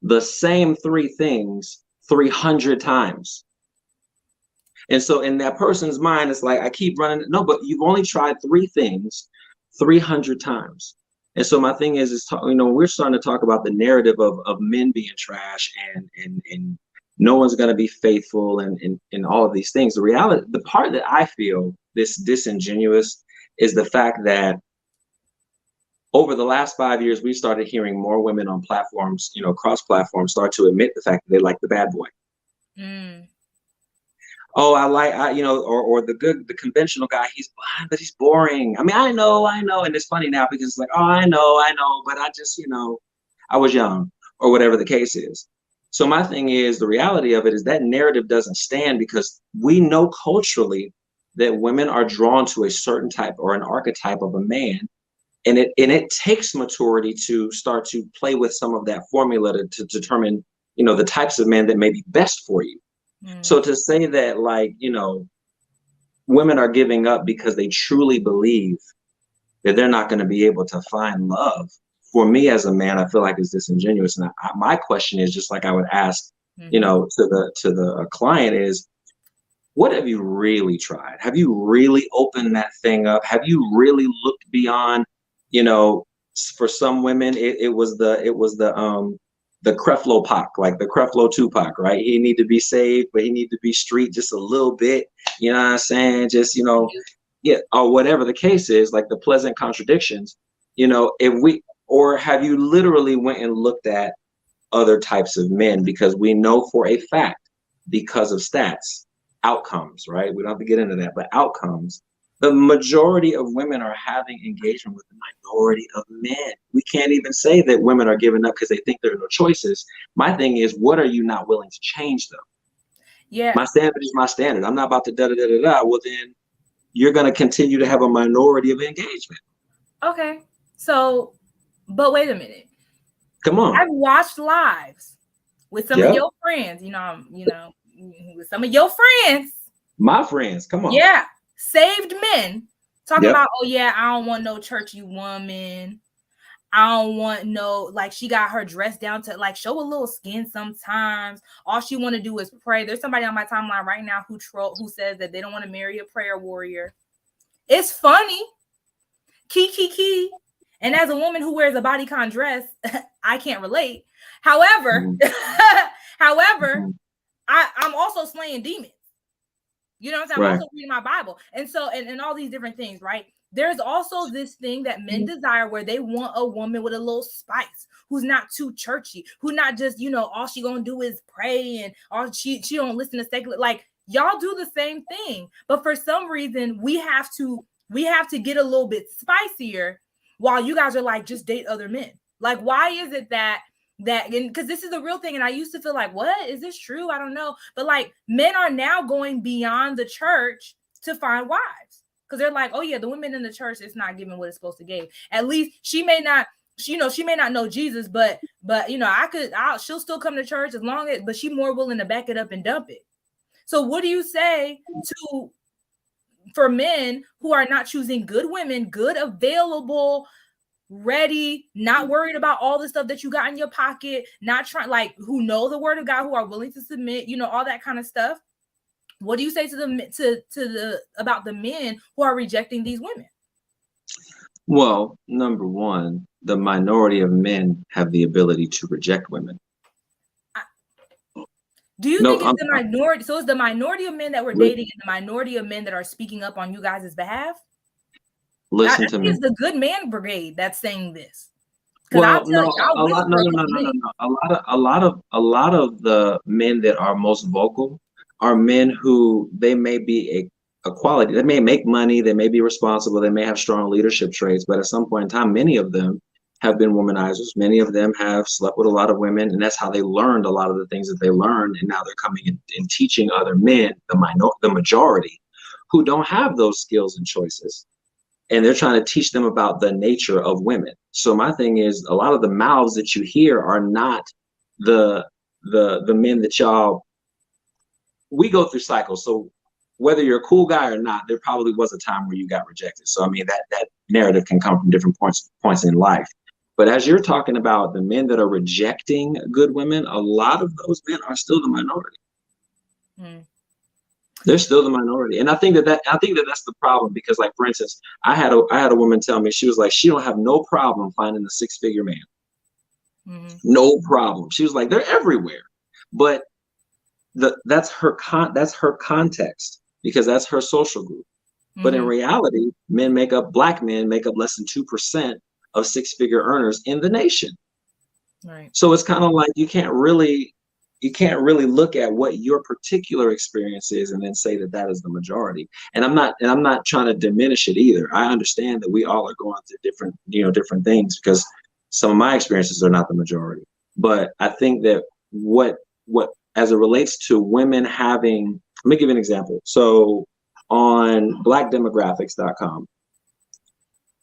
The same 3 things 300 times. And so in that person's mind, it's like, I keep running. No, but you've only tried 3 things 300 times. And so my thing is we're starting to talk about the narrative of men being trash and no one's going to be faithful and all of these things. The reality, the part that I feel this disingenuous is the fact that over the last 5 years, we started hearing more women on platforms, cross platforms, start to admit the fact that they like the bad boy. Mm. Oh, or the conventional guy, he's blind, but he's boring. I mean, I know. And it's funny now because it's like, oh, I know, but I just, I was young or whatever the case is. So my thing is, the reality of it is that narrative doesn't stand because we know culturally that women are drawn to a certain type or an archetype of a man. And it takes maturity to start to play with some of that formula to determine, the types of men that may be best for you. So to say that, like, women are giving up because they truly believe that they're not going to be able to find love, for me as a man, I feel like it's disingenuous. And my question is, just like I would ask, to the client is, what have you really tried? Have you really opened that thing up? Have you really looked beyond, for some women, it was the Creflo Pac, like the Creflo Tupac, right? He need to be saved, but he need to be street just a little bit. You know what I'm saying? Just, or whatever the case is, like the pleasant contradictions, or have you literally went and looked at other types of men? Because we know for a fact, because of stats, outcomes, right? We don't have to get into that, but outcomes, the majority of women are having engagement with the minority of men. We can't even say that women are giving up because they think there are no choices. My thing is, what are you not willing to change, though? Yeah. My standard is my standard. I'm not about to da-da-da-da-da. Well, then you're going to continue to have a minority of engagement. Okay. So, but wait a minute. Come on. I've watched lives with some of your friends, with some of your friends. My friends, come on. Yeah. Saved men talking about, oh yeah, I don't want no churchy woman. I don't want no, like, she got her dress down to like show a little skin sometimes. All she want to do is pray. There's somebody on my timeline right now who says that they don't want to marry a prayer warrior. It's funny. Key. And as a woman who wears a bodycon dress, I can't relate. However, I'm also slaying demons. You know what I'm saying? I'm also reading my Bible. And so, and all these different things, right? There's also this thing that men desire where they want a woman with a little spice, who's not too churchy, who not just, all she gonna do is pray and all she don't listen to secular. Like, y'all do the same thing. But for some reason, we have to get a little bit spicier while you guys are like, just date other men. Like, why is it that because this is a real thing, and I used to feel like, what is this true? I don't know. But like, men are now going beyond the church to find wives. Because they're like, oh yeah, the women in the church is not giving what it's supposed to give. At least she may not know Jesus, but she'll still come to church as long as, but she's more willing to back it up and dump it. So what do you say for men who are not choosing good women, good, available, ready, not worried about all the stuff that you got in your pocket, not trying, like, who know the word of God, who are willing to submit, all that kind of stuff? What do you say to about the men who are rejecting these women? Well, number one, the minority of men have the ability to reject women. Do you think it's the minority? So it's the minority of men that we're dating and the minority of men that are speaking up on you guys' behalf? Listen to me. It's the good man brigade that's saying this. Well, no. A lot of the men that are most vocal are men who they may be a quality. They may make money. They may be responsible. They may have strong leadership traits. But at some point in time, many of them have been womanizers. Many of them have slept with a lot of women, and that's how they learned a lot of the things that they learned. And now they're coming in and teaching other men, the majority, who don't have those skills and choices. And they're trying to teach them about the nature of women. So my thing is, a lot of the mouths that you hear are not the men that y'all. We go through cycles. So whether you're a cool guy or not, there probably was a time where you got rejected. So I mean, that narrative can come from different points in life. But as you're talking about the men that are rejecting good women, a lot of those men are still the minority. They're still the minority. And I think that that's the problem, because, like, for instance, I had a woman tell me, she was like, she don't have no problem finding a 6-figure man. No problem. She was like, they're everywhere. But that's her context, because that's her social group. But in reality, black men make up less than 2% of 6-figure earners in the nation. Right. So it's kind of like you can't really look at what your particular experience is and then say that is the majority. And I'm not trying to diminish it either. I understand that we all are going through different things, because some of my experiences are not the majority. But I think that what as it relates to women having, let me give you an example. So on blackdemographics.com,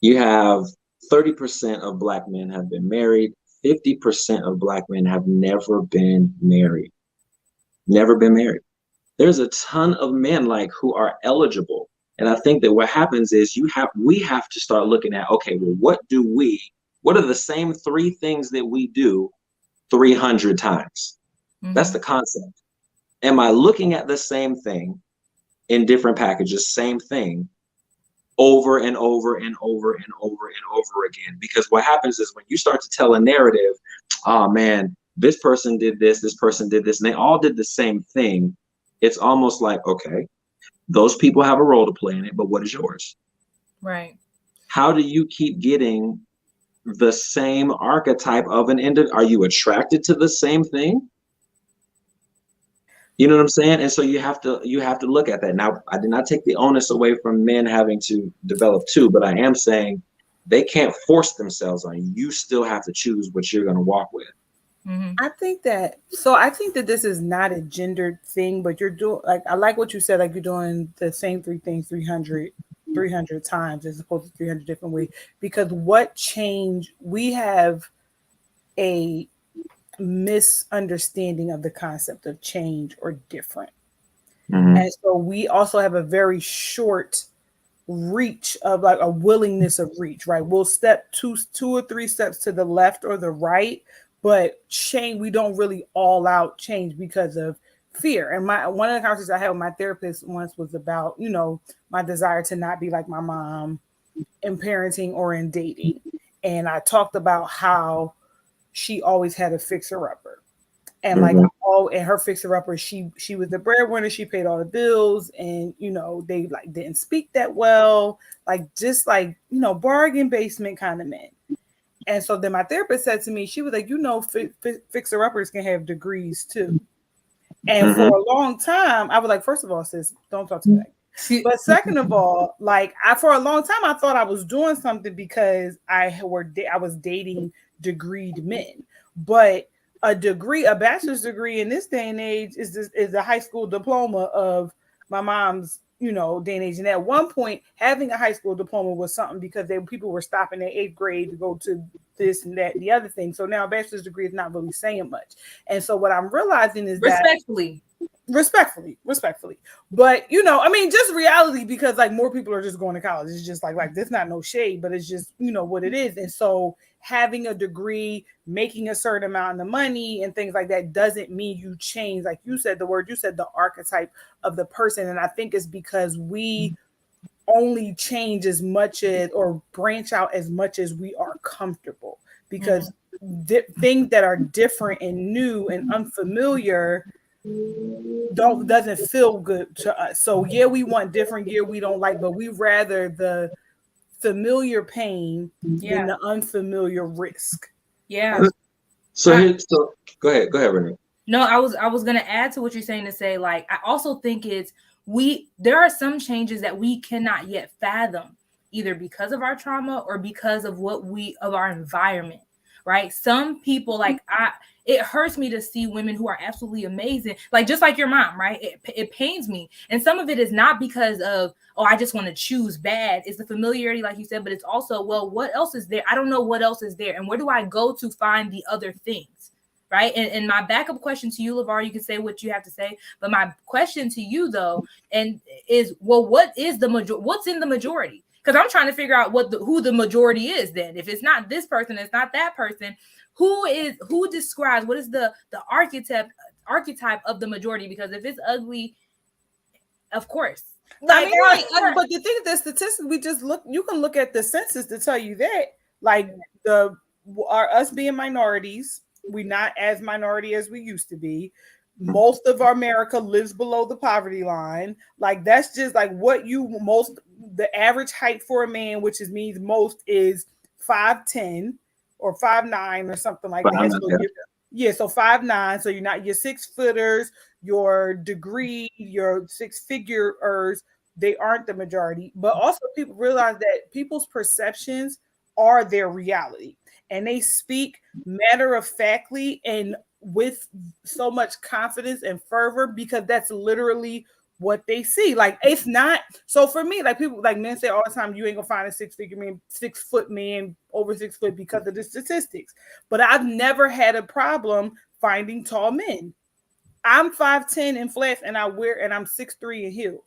you have 30% of black men have been married. 50% of black men have never been married. Never been married. There's a ton of men who are eligible. And I think that what happens is we have to start looking at, okay, well, what are the same 3 things that we do 300 times? That's the concept. Am I looking at the same thing in different packages, same thing, over and over and over and over and over again? Because what happens is when you start to tell a narrative, oh man, this person did this, and they all did the same thing. It's almost like, okay, those people have a role to play in it, but what is yours? Right. How do you keep getting the same archetype of an individual? Are you attracted to the same thing? You know what I'm saying? And so you have to look at that. Now, I did not take the onus away from men having to develop too, but I am saying they can't force themselves on you. You still have to choose what you're going to walk with. Mm-hmm. I think that this is not a gendered thing, but you're doing, like, I like what you said, like you're doing the same three things 300 times as opposed to 300 different ways. Because what change, we have a misunderstanding of the concept of change or different. Mhm. And so we also have a very short reach of, like, a willingness of reach, right? We'll step two or three steps to the left or the right, but change, we don't really all out change because of fear. And one of the conversations I had with my therapist once was about, my desire to not be like my mom in parenting or in dating. And I talked about how she always had a fixer upper. And like, and her fixer upper, she was the breadwinner. She paid all the bills, and they like didn't speak that well, like just like bargain basement kind of men. And so then my therapist said to me, she was like, fixer uppers can have degrees too. And for a long time, I was like, first of all, sis, don't talk to me. But second of all, like, for a long time, I thought I was doing something because I was dating degreed men. But a bachelor's degree in this day and age is a high school diploma of my mom's, day and age. And at one point, having a high school diploma was something because people were stopping at 8th grade to go to this and that and the other thing. So now a bachelor's degree is not really saying much. And so what I'm realizing is Respectfully, but just reality, because like more people are just going to college. It's just like there's not no shade, but it's just what it is. And so having a degree, making a certain amount of money and things like that doesn't mean you change, like you said, the archetype of the person. And I think it's because we only change as much as, or branch out as much as we are comfortable, because things that are different and new and unfamiliar doesn't feel good to us. So yeah, we want different, yeah, we don't like, but we rather the familiar pain than the unfamiliar risk. Yeah. So go ahead, Renee. No, I was gonna add to what you're saying to say, like, I also think there are some changes that we cannot yet fathom, either because of our trauma or because of of our environment, right? Some people, like, it hurts me to see women who are absolutely amazing, like just like your mom, right? It pains me. And some of it is not because of, oh, I just want to choose bad. It's the familiarity, like you said, but it's also, well, what else is there? I don't know what else is there. And where do I go to find the other things? Right. And my backup question to you, LeVar, you can say what you have to say. But my question to you, though, is, well, what's in the majority? Because I'm trying to figure out who the majority is then. If it's not this person, it's not that person. Who describes, what is the archetype of the majority? Because if it's ugly, of course. But the thing is, the statistics, you can look at the census to tell you that, like, us being minorities, we're not as minority as we used to be. Most of America lives below the poverty line. Like, that's just like the average height for a man, which means most, is 5'10" or 5'9" or something like that. So 5'9". So you're not your 6-footers, your degree, your 6-figurers. They aren't the majority. But also, people realize that people's perceptions are their reality, and they speak matter-of-factly and with so much confidence and fervor because that's literally what they see. Like, it's not, so for me, like, people, like, men say all the time, you ain't gonna find a 6-figure man, 6-foot man over 6 foot because of the statistics. But I've never had a problem finding tall men. I'm 5'10" in flats, and I'm 6'3" in heels.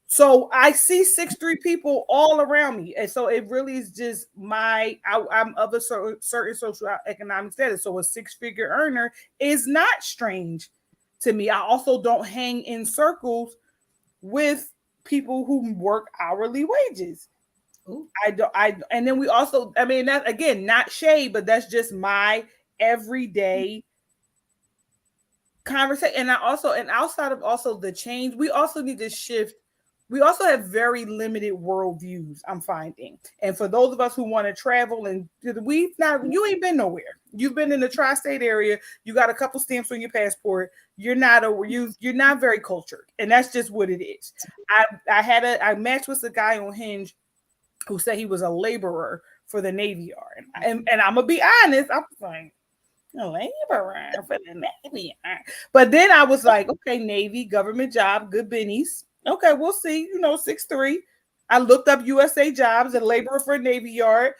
So I see 6'3" people all around me. And so it really is just I'm of a certain social economic status. So a 6-figure earner is not strange to me. I also don't hang in circles with people who work hourly wages. Ooh. And then we also, that's, again, not shade, but that's just my everyday conversation. And outside of also the change, we also need to shift. We also have very limited worldviews, I'm finding. And for those of us who want to travel, and you ain't been nowhere. You've been in the tri-state area. You got a couple stamps on your passport. You're not very cultured. And that's just what it is. I matched with a guy on Hinge who said he was a laborer for the Navy Yard. And I'm going to be honest, I'm saying, A laborer for the Navy. But then I was like, okay, Navy, government job, good bennies. Okay, we'll see. 6'3". I looked up USA jobs and laborer for a Navy Yard.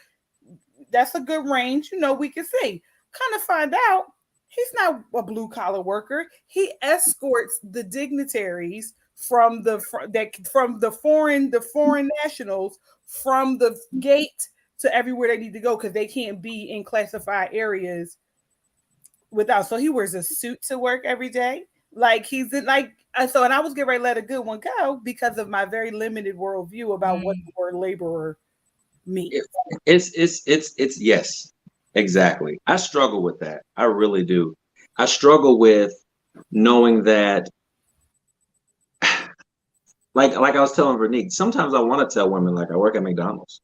That's a good range. We can see. Kind of find out he's not a blue collar worker. He escorts the dignitaries from the foreign nationals from the gate to everywhere they need to go because they can't be in classified areas without. So he wears a suit to work every day. Like he's in, like so, and I was getting ready to let a good one go because of my very limited worldview about what the word laborer means. It's yes, exactly. I struggle with that. I really do. I struggle with knowing that, like I was telling Vernique, sometimes I want to tell women like I work at McDonald's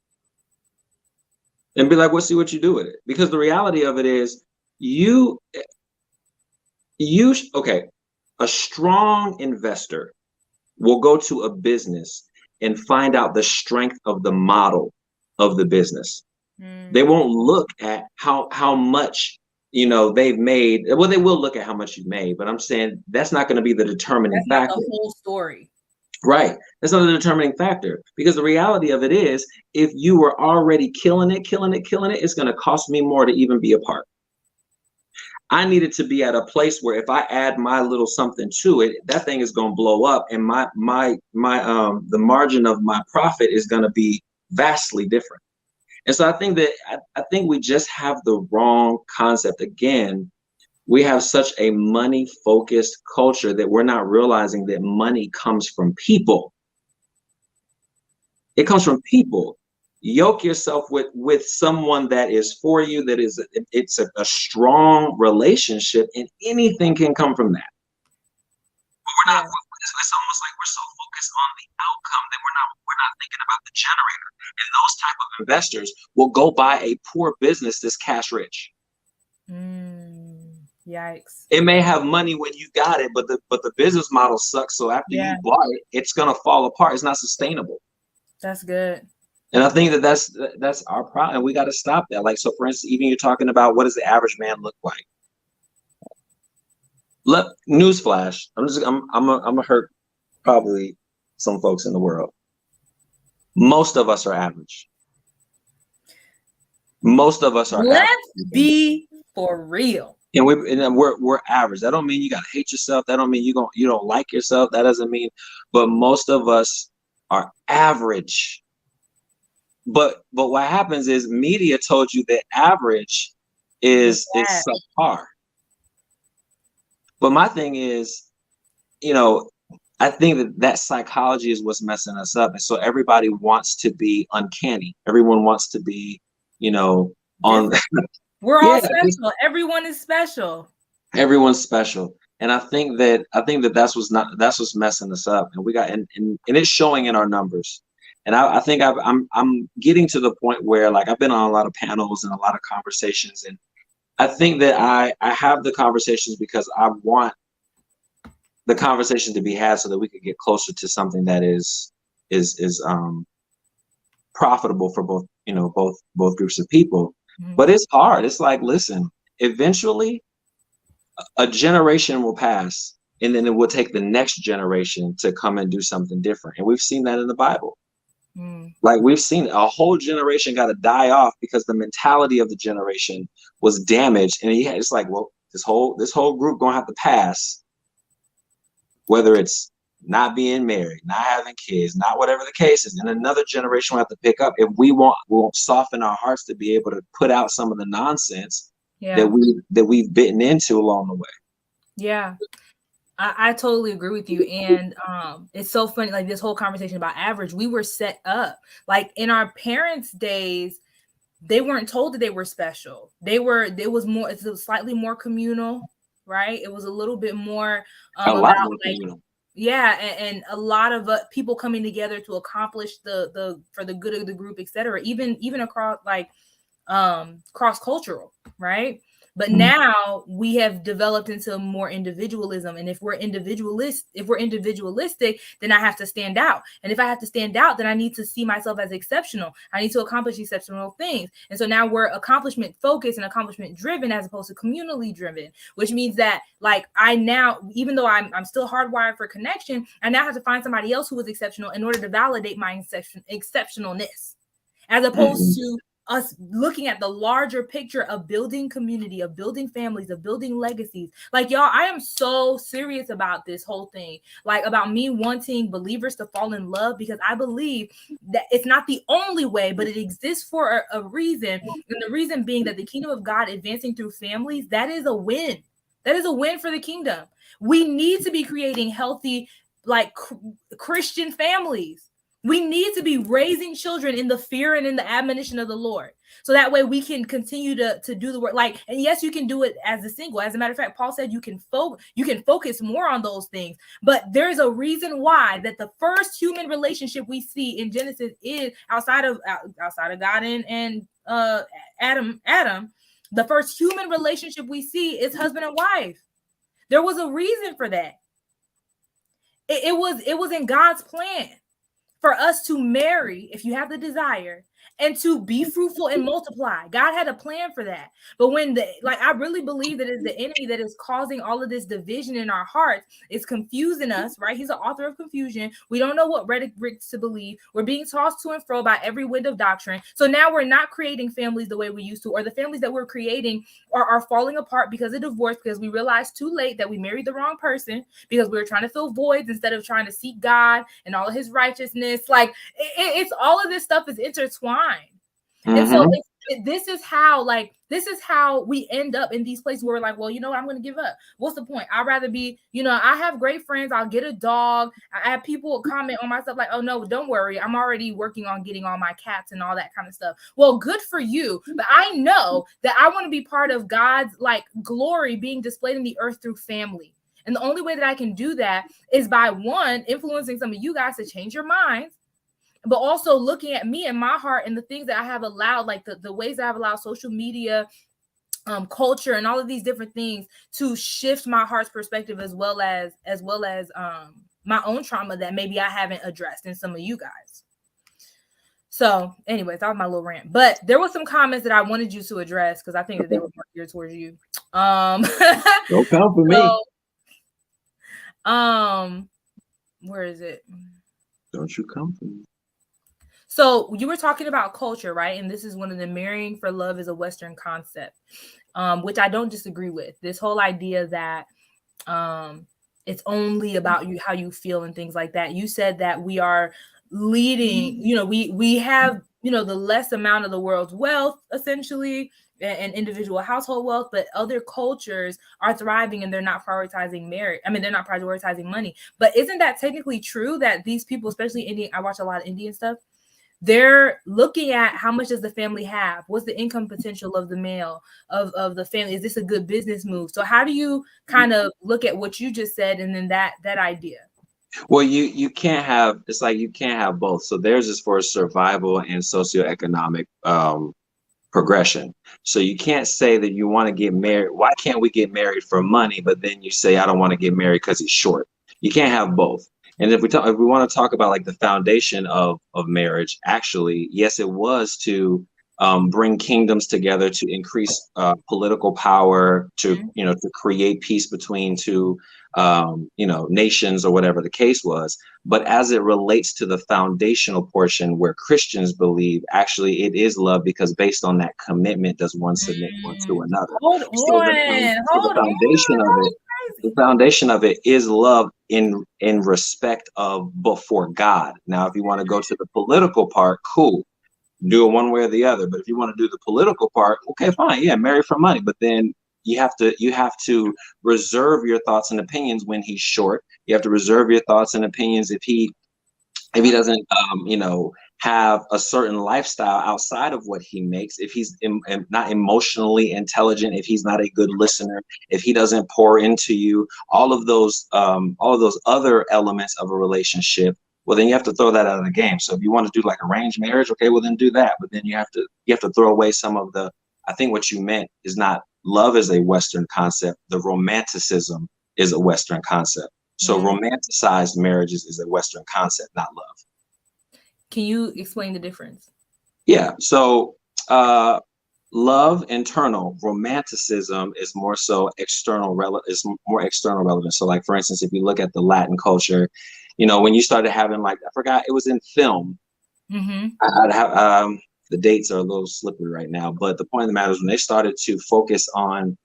and be like, "We'll see what you do with it," because the reality of it is, okay, a strong investor will go to a business and find out the strength of the model of the business. They won't look at how much they've made. Well, they will look at how much you've made, but I'm saying that's not going to be the determining factor. That's the whole story. Right. That's not the determining factor, because the reality of it is, if you were already killing it, it's going to cost me more to even be a part. I needed to be at a place where if I add my little something to it, that thing is going to blow up, and the margin of my profit is going to be vastly different. And so I think we just have the wrong concept. Again, we have such a money-focused culture that we're not realizing that money comes from people. It comes from people. Yoke yourself with someone that is for you, it's a strong relationship, and anything can come from that. But it's almost like we're so focused on the outcome that we're not thinking about the generator. And those type of investors will go buy a poor business that's cash rich. Yikes. It may have money when you got it, but the business model sucks. So after you bought it, it's gonna fall apart. It's not sustainable. That's good. And I think that's our problem. And we got to stop that. Like, so for instance, even you're talking about what does the average man look like? Newsflash. I'm gonna hurt probably some folks in the world. Most of us are average. Most of us are Let's average. be for real. And we're average. That don't mean you gotta hate yourself. That don't mean you don't like yourself. That doesn't mean, but most of us are average. But what happens is media told you that average is subpar. But my thing is, I think that psychology is what's messing us up. And so everybody wants to be uncanny. Everyone wants to be, on. We're all special. Everyone is special. Everyone's special. And I think that that's what's messing us up. And we got, and it's showing in our numbers. And I think I'm getting to the point where, like, I've been on a lot of panels and a lot of conversations, and I think that I have the conversations because I want the conversation to be had so that we could get closer to something that is profitable for both groups of people. Mm-hmm. But it's hard. It's like, listen, eventually a generation will pass, and then it will take the next generation to come and do something different. And we've seen that in the Bible. Like, we've seen a whole generation got to die off because the mentality of the generation was damaged. And it's like, well, this whole group gonna have to pass, whether it's not being married, not having kids, not whatever the case is, and another generation will have to pick up if we won't soften our hearts to be able to put out some of the nonsense that we've bitten into along the way. Yeah. I totally agree with you. And it's so funny, like, this whole conversation about average, we were set up. Like, in our parents' days, they weren't told that they were special. It's slightly more communal, right? It was a little bit more about, like, yeah, and a lot of people coming together to accomplish for the good of the group, etc. Even across, like, cross-cultural, right? But now we have developed into more individualism. And if we're individualistic, then I have to stand out. And if I have to stand out, then I need to see myself as exceptional. I need to accomplish exceptional things. And so now we're accomplishment focused and accomplishment driven as opposed to communally driven, which means that like I now, even though I'm still hardwired for connection, I now have to find somebody else who is exceptional in order to validate my exceptionalness, as opposed to us looking at the larger picture of building community, of building families, of building legacies. Like, y'all, I am so serious about this whole thing, like about me wanting believers to fall in love, because I believe that it's not the only way, but it exists for a reason. And the reason being that the kingdom of God advancing through families, that is a win. That is a win for the kingdom. We need to be creating healthy, like Christian families. We need to be raising children in the fear and in the admonition of the Lord. So that way we can continue to do the work. Like, and yes, you can do it as a single. As a matter of fact, Paul said you can focus more on those things. But there's a reason why that the first human relationship we see in Genesis is outside of God and Adam. The first human relationship we see is husband and wife. There was a reason for that. It was in God's plan for us to marry, if you have the desire, and to be fruitful and multiply. God had a plan for that. But when I really believe that it's the enemy that is causing all of this division in our hearts. It's confusing us, right? He's the author of confusion. We don't know what rhetoric to believe. We're being tossed to and fro by every wind of doctrine. So now we're not creating families the way we used to, or the families that we're creating are falling apart because of divorce, because we realized too late that we married the wrong person, because we were trying to fill voids instead of trying to seek God and all of his righteousness. Like it's all of this stuff is intertwined. And so this is how we end up in these places where we're like, well, you know what, I'm going to give up. What's the point? I'd rather be, I have great friends. I'll get a dog. I have people comment on my stuff like, oh no, don't worry. I'm already working on getting all my cats and all that kind of stuff. Well, good for you. But I know that I want to be part of God's like glory being displayed in the earth through family. And the only way that I can do that is by one, influencing some of you guys to change your minds, but also looking at me and my heart and the things that I have allowed, like the ways that I've allowed social media, culture, and all of these different things to shift my heart's perspective, as well as my own trauma that maybe I haven't addressed in some of you guys. So anyways, that was my little rant. But there was some comments that I wanted you to address because I think that they were more geared towards you. Don't come for me. Where is it? Don't you come for me. So you were talking about culture, right? And this is one of the marrying for love is a Western concept, which I don't disagree with. This whole idea that it's only about you, how you feel and things like that. You said that we are leading, we have, the less amount of the world's wealth, essentially, and individual household wealth, but other cultures are thriving and they're not prioritizing marriage. I mean, they're not prioritizing money. But isn't that technically true that these people, especially Indian, I watch a lot of Indian stuff, they're looking at how much does the family have? What's the income potential of the male, of the family? Is this a good business move? So how do you kind of look at what you just said and then that idea? Well, you can't have, it's like you can't have both. So theirs is for survival and socioeconomic progression. So you can't say that you want to get married. Why can't we get married for money? But then you say, I don't want to get married because he's short. You can't have both. And if we want to talk about like the foundation of marriage, actually, yes, it was to bring kingdoms together, to increase political power, to to create peace between two nations or whatever the case was. But as it relates to the foundational portion where Christians believe, actually it is love, because based on that commitment does one submit one to another. The foundation of it is love in respect of before God. Now, if you want to go to the political part, cool, do it one way or the other. But if you want to do the political part, okay, fine, yeah, marry for money. But then you have to reserve your thoughts and opinions when he's short. You have to reserve your thoughts and opinions if he doesn't have a certain lifestyle outside of what he makes, if he's not emotionally intelligent, if he's not a good listener, if he doesn't pour into you, all of those other elements of a relationship, well, then you have to throw that out of the game. So if you want to do like arranged marriage, okay, well then do that. But then you have to throw away some of the, I think what you meant is not love is a Western concept. The romanticism is a Western concept. So romanticized marriages is a Western concept, not love. Can you explain the difference? Yeah. So love, internal. Romanticism is more so external. Is more external relevant. So, like for instance, if you look at the Latin culture, you know, when you started having, like, I forgot, it was in film. I'd have the dates are a little slippery right now, but the point of the matter is when they started to focus on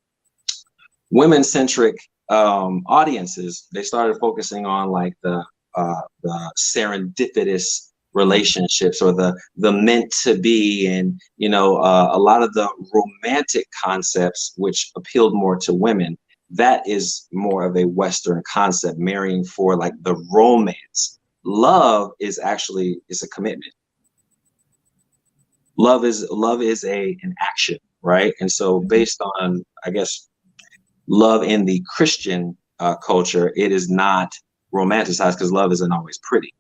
women-centric audiences, they started focusing on like the serendipitous relationships or the meant to be, and you know, a lot of the romantic concepts which appealed more to women. That is more of a Western concept, marrying for like the romance. Love is actually a commitment. Love is an action, right? And so based on, I guess, love in the Christian culture, it is not romanticized because love isn't always pretty.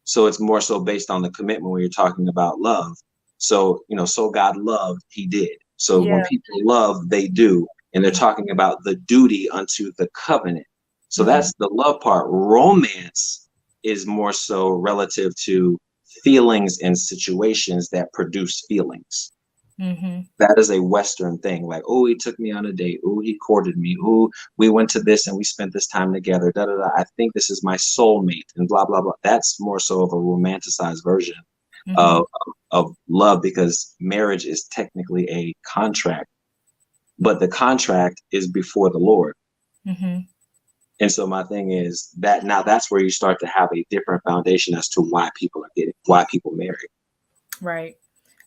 So it's more so based on the commitment when you're talking about love. So, you know, so God loved, he did. So when people love, they do. And they're talking about the duty unto the covenant. So that's the love part. Romance is more so relative to feelings and situations that produce feelings. That is a Western thing. Like, oh, he took me on a date. Oh, he courted me. Oh, we went to this and we spent this time together. Da, da, da. I think this is my soulmate and blah, blah, blah. That's more so of a romanticized version of love, because marriage is technically a contract, but the contract is before the Lord. And so my thing is that now that's where you start to have a different foundation as to why people marry. Right.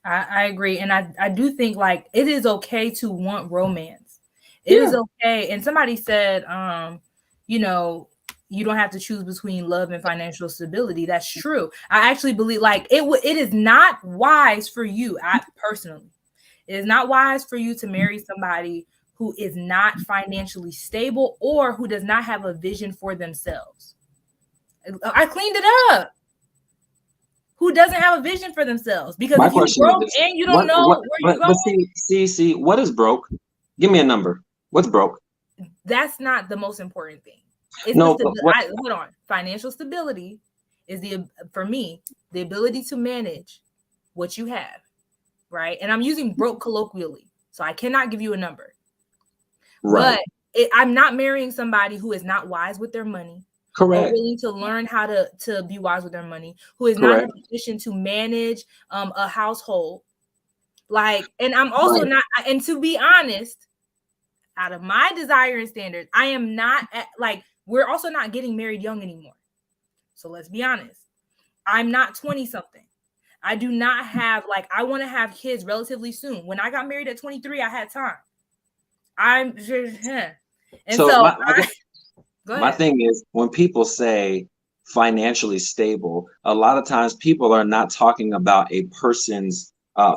I agree. And I do think like it is okay to want romance. It is okay. And somebody said, you know, you don't have to choose between love and financial stability. That's true. I actually believe like it is not wise for you. It is not wise for you to marry somebody who is not financially stable or who does not have a vision for themselves. I cleaned it up. Who doesn't have a vision for themselves? Because My if you broke is, and you don't know where you're going, see, what is broke? Give me a number. What's broke? That's not the most important thing. It's no, hold on. Financial stability is for me, the ability to manage what you have, right? And I'm using broke colloquially, so I cannot give you a number. Right. But I'm not marrying somebody who is not wise with their money. Correct. Or willing to learn how to be wise with their money, who is not in a position to manage a household. Like, and I'm also not, and to be honest, out of my desire and standards, I am not we're also not getting married young anymore. So let's be honest. I'm not 20 something. I do not have I want to have kids relatively soon. When I got married at 23, I had time. I'm just, and so my thing is, when people say financially stable, a lot of times people are not talking about a person's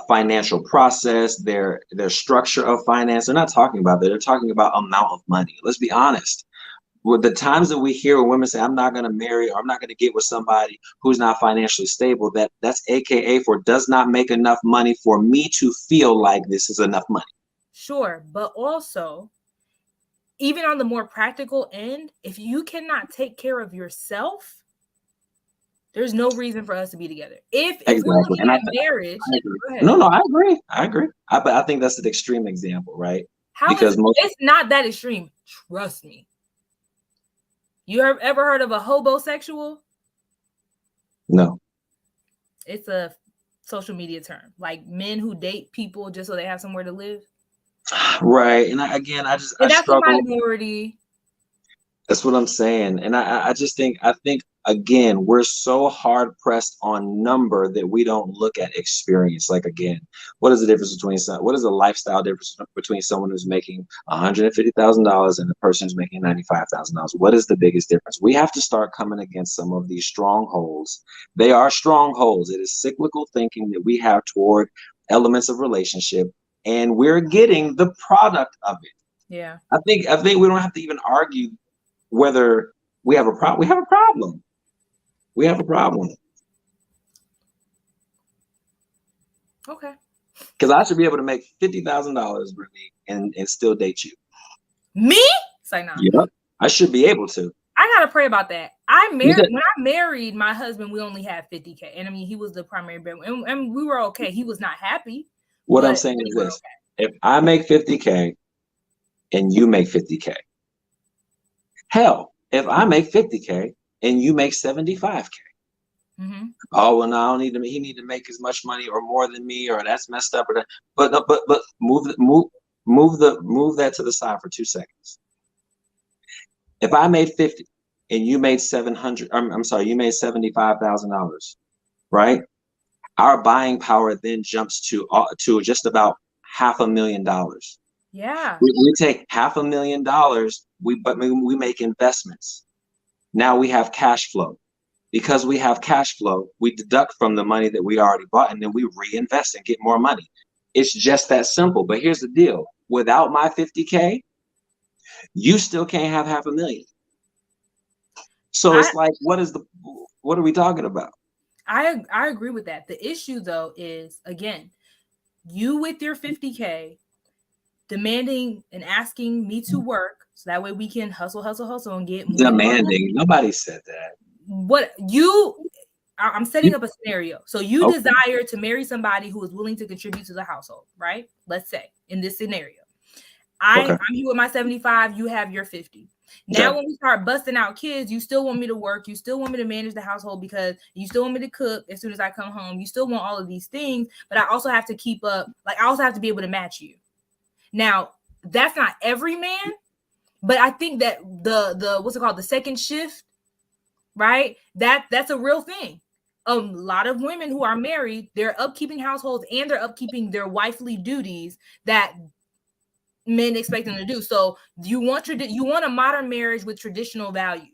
financial process, their structure of finance. They're not talking about that. They're talking about amount of money. Let's be honest. With the times that we hear when women say, I'm not going to marry or I'm not going to get with somebody who's not financially stable, that's AKA for does not make enough money for me to feel like this is enough money. Sure. But also, even on the more practical end, if you cannot take care of yourself, there's no reason for us to be together. If we're looking at marriage, no, I agree. But I think that's an extreme example, right? It's not that extreme. Trust me. You ever heard of a hobosexual? No. It's a social media term, like men who date people just so they have somewhere to live. Right. And I that's struggle. A minority. That's what I'm saying. And I think again, we're so hard pressed on number that we don't look at experience. Like, again, what is the difference what is the lifestyle difference between someone who's making $150,000 and the person who's making $95,000? What is the biggest difference? We have to start coming against some of these strongholds. They are strongholds. It is cyclical thinking that we have toward elements of relationship, and we're getting the product of it. Yeah. I think we don't have to even argue whether we have a problem. We have a problem. We have a problem. Okay. Because I should be able to make $50,000, Brittany, and still date you. Me? Say no. Yep. I should be able to. I gotta pray about that. When I married my husband, we only had 50K, and I mean he was the primary breadwinner, and we were okay. He was not happy. What I'm saying is this: if I make 50K and you make 50K, hell, if I make 50K and you make 75K, oh well, no, I don't need to. He need to make as much money or more than me, or that's messed up, or that. But move that to the side for 2 seconds. If I made 50 and you made 700, I'm sorry, you made $75,000, right? Our buying power then jumps to just about $500,000. Yeah. We take $500,000, we make investments. Now we have cash flow. Because we have cash flow, we deduct from the money that we already bought, and then we reinvest and get more money. It's just that simple. But here's the deal: without my 50K, you still can't have $500,000. So it's like, what are we talking about? I agree with that. The issue though is, again, you with your 50K demanding and asking me to work so that way we can hustle and get more demanding. Nobody said that. I'm setting up a scenario. So you desire to marry somebody who is willing to contribute to the household, right? Let's say in this scenario. I'm here with my 75, you have your 50. Now, when we start busting out kids, you still want me to work. You still want me to manage the household because you still want me to cook as soon as I come home. You still want all of these things, but I also have to keep up. Like, I also have to be able to match you. Now, that's not every man, but I think that the what's it called? The second shift, right? That's a real thing. A lot of women who are married, they're upkeeping households and they're upkeeping their wifely duties that men expect them to do. So you want a modern marriage with traditional values.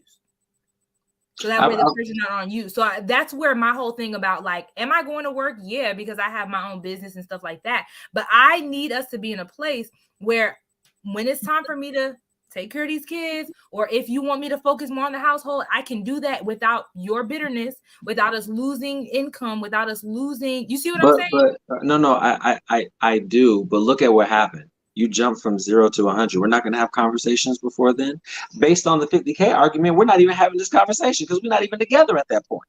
So that way the pressure's not on you. So that's where my whole thing about, like, am I going to work? Yeah, because I have my own business and stuff like that. But I need us to be in a place where when it's time for me to take care of these kids, or if you want me to focus more on the household, I can do that without your bitterness, without us losing income, without us losing. You see what I'm saying? But no, I do. But look at what happened. You jump from 0 to 100. We're not going to have conversations before then. Based on the 50K argument, we're not even having this conversation because we're not even together at that point.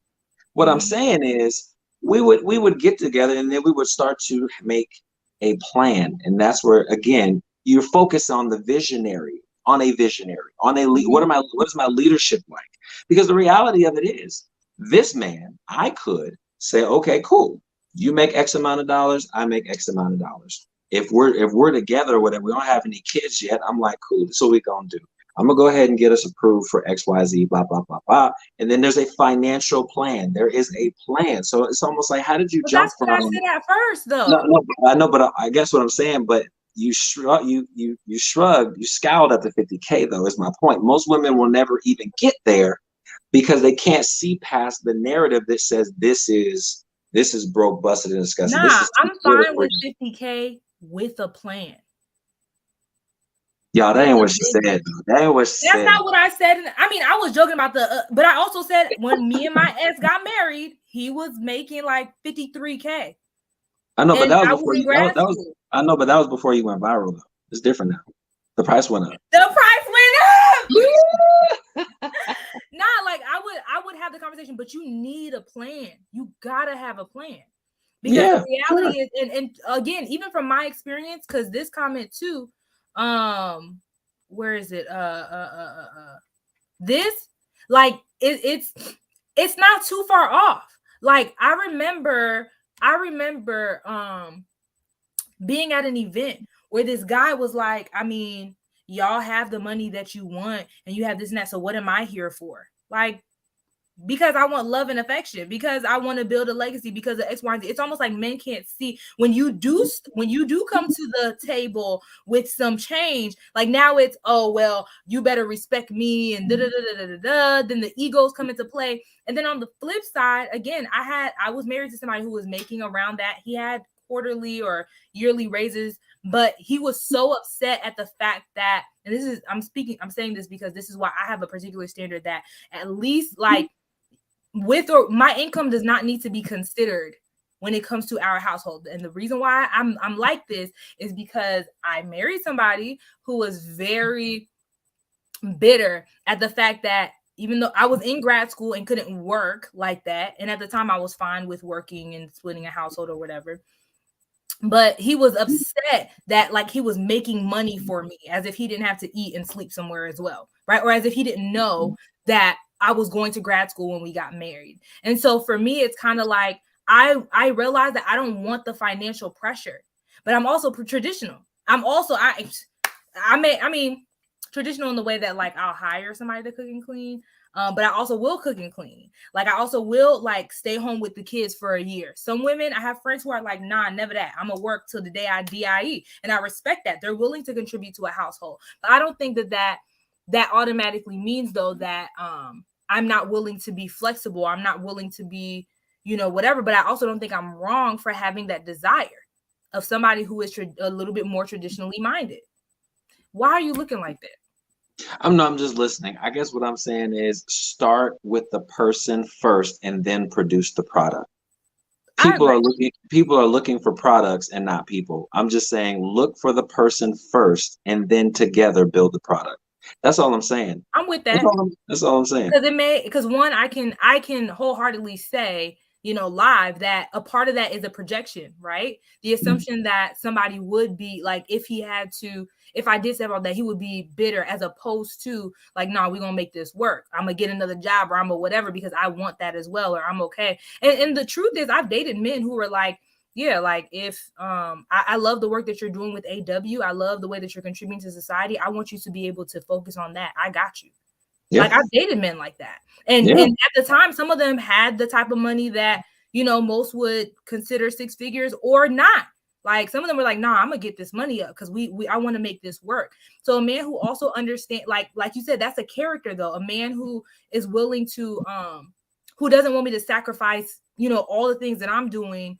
What I'm saying is we would get together and then we would start to make a plan. And that's where, again, you're focused on the visionary, what is my leadership like? Because the reality of it is, this man, I could say, okay, cool. You make X amount of dollars, I make X amount of dollars. If we're together or whatever, we don't have any kids yet, I'm like, cool, this is what we're gonna do. I'm gonna go ahead and get us approved for XYZ, blah, blah, blah, blah. And then there's a financial plan. There is a plan. So it's almost like, how did you jump from? That's what I said at first, though. No, I know, but I guess what I'm saying, but you shrugged, you scowled at the 50K, though, is my point. Most women will never even get there because they can't see past the narrative that says this is broke, busted, and disgusting. Nah, I'm fine with 50K with a plan. Y'all, that ain't what she said. That ain't what she said. That's not what I said. I mean, I was joking about but I also said when me and my ex got married, he was making like 53K. I know, but that was before. I know, but that was before you went viral, though. It's different now. The price went up. The price went up. Nah, like I would have the conversation, but you need a plan. You gotta have a plan. Because the reality is, and again, even from my experience, because this comment too, where is it? This, like, it's not too far off. Like, I remember being at an event where this guy was like, I mean, y'all have the money that you want and you have this and that. So what am I here for? Like, because I want love and affection, because I want to build a legacy, because of X, Y, and Z. It's almost like men can't see when you do come to the table with some change. Like, now it's, oh, well, you better respect me and then the egos come into play. And then on the flip side, again, I was married to somebody who was making around that. He had quarterly or yearly raises, but he was so upset at the fact that, and I'm saying this because this is why I have a particular standard that at least, like, with or my income does not need to be considered when it comes to our household. And the reason why I'm like this is because I married somebody who was very bitter at the fact that even though I was in grad school and couldn't work like that, and at the time I was fine with working and splitting a household or whatever, but he was upset that like he was making money for me as if he didn't have to eat and sleep somewhere as well, right? Or as if he didn't know that I was going to grad school when we got married. And so for me, it's kind of like I realized that I don't want the financial pressure, but I'm also traditional. I'm also I mean traditional in the way that like I'll hire somebody to cook and clean. But I also will cook and clean. Like I also will like stay home with the kids for a year. Some women, I have friends who are like, nah, never that. I'm gonna work till the day I die. And I respect that. They're willing to contribute to a household. But I don't think that automatically means though that I'm not willing to be flexible. I'm not willing to be, whatever. But I also don't think I'm wrong for having that desire of somebody who is a little bit more traditionally minded. Why are you looking like that? I'm just listening. I guess what I'm saying is start with the person first and then produce the product. People are looking for products and not people. I'm just saying look for the person first and then together build the product. That's all I'm saying. I'm with that. That's all I'm saying. Because one, I can wholeheartedly say, live that a part of that is a projection, right? The assumption that somebody would be like, if I did say about that, he would be bitter, as opposed to like, no, we're gonna make this work. I'm gonna get another job or I'm gonna whatever because I want that as well, or I'm okay. And the truth is, I've dated men who were like, yeah, like if I love the work that you're doing with AW, I love the way that you're contributing to society. I want you to be able to focus on that. I got you. Yeah. Like I've dated men like that. And at the time, some of them had the type of money that, most would consider six figures or not. Like some of them were like, nah, I'm gonna get this money up because I want to make this work. So a man who also understand, like you said, that's a character though. A man who is willing to, who doesn't want me to sacrifice, all the things that I'm doing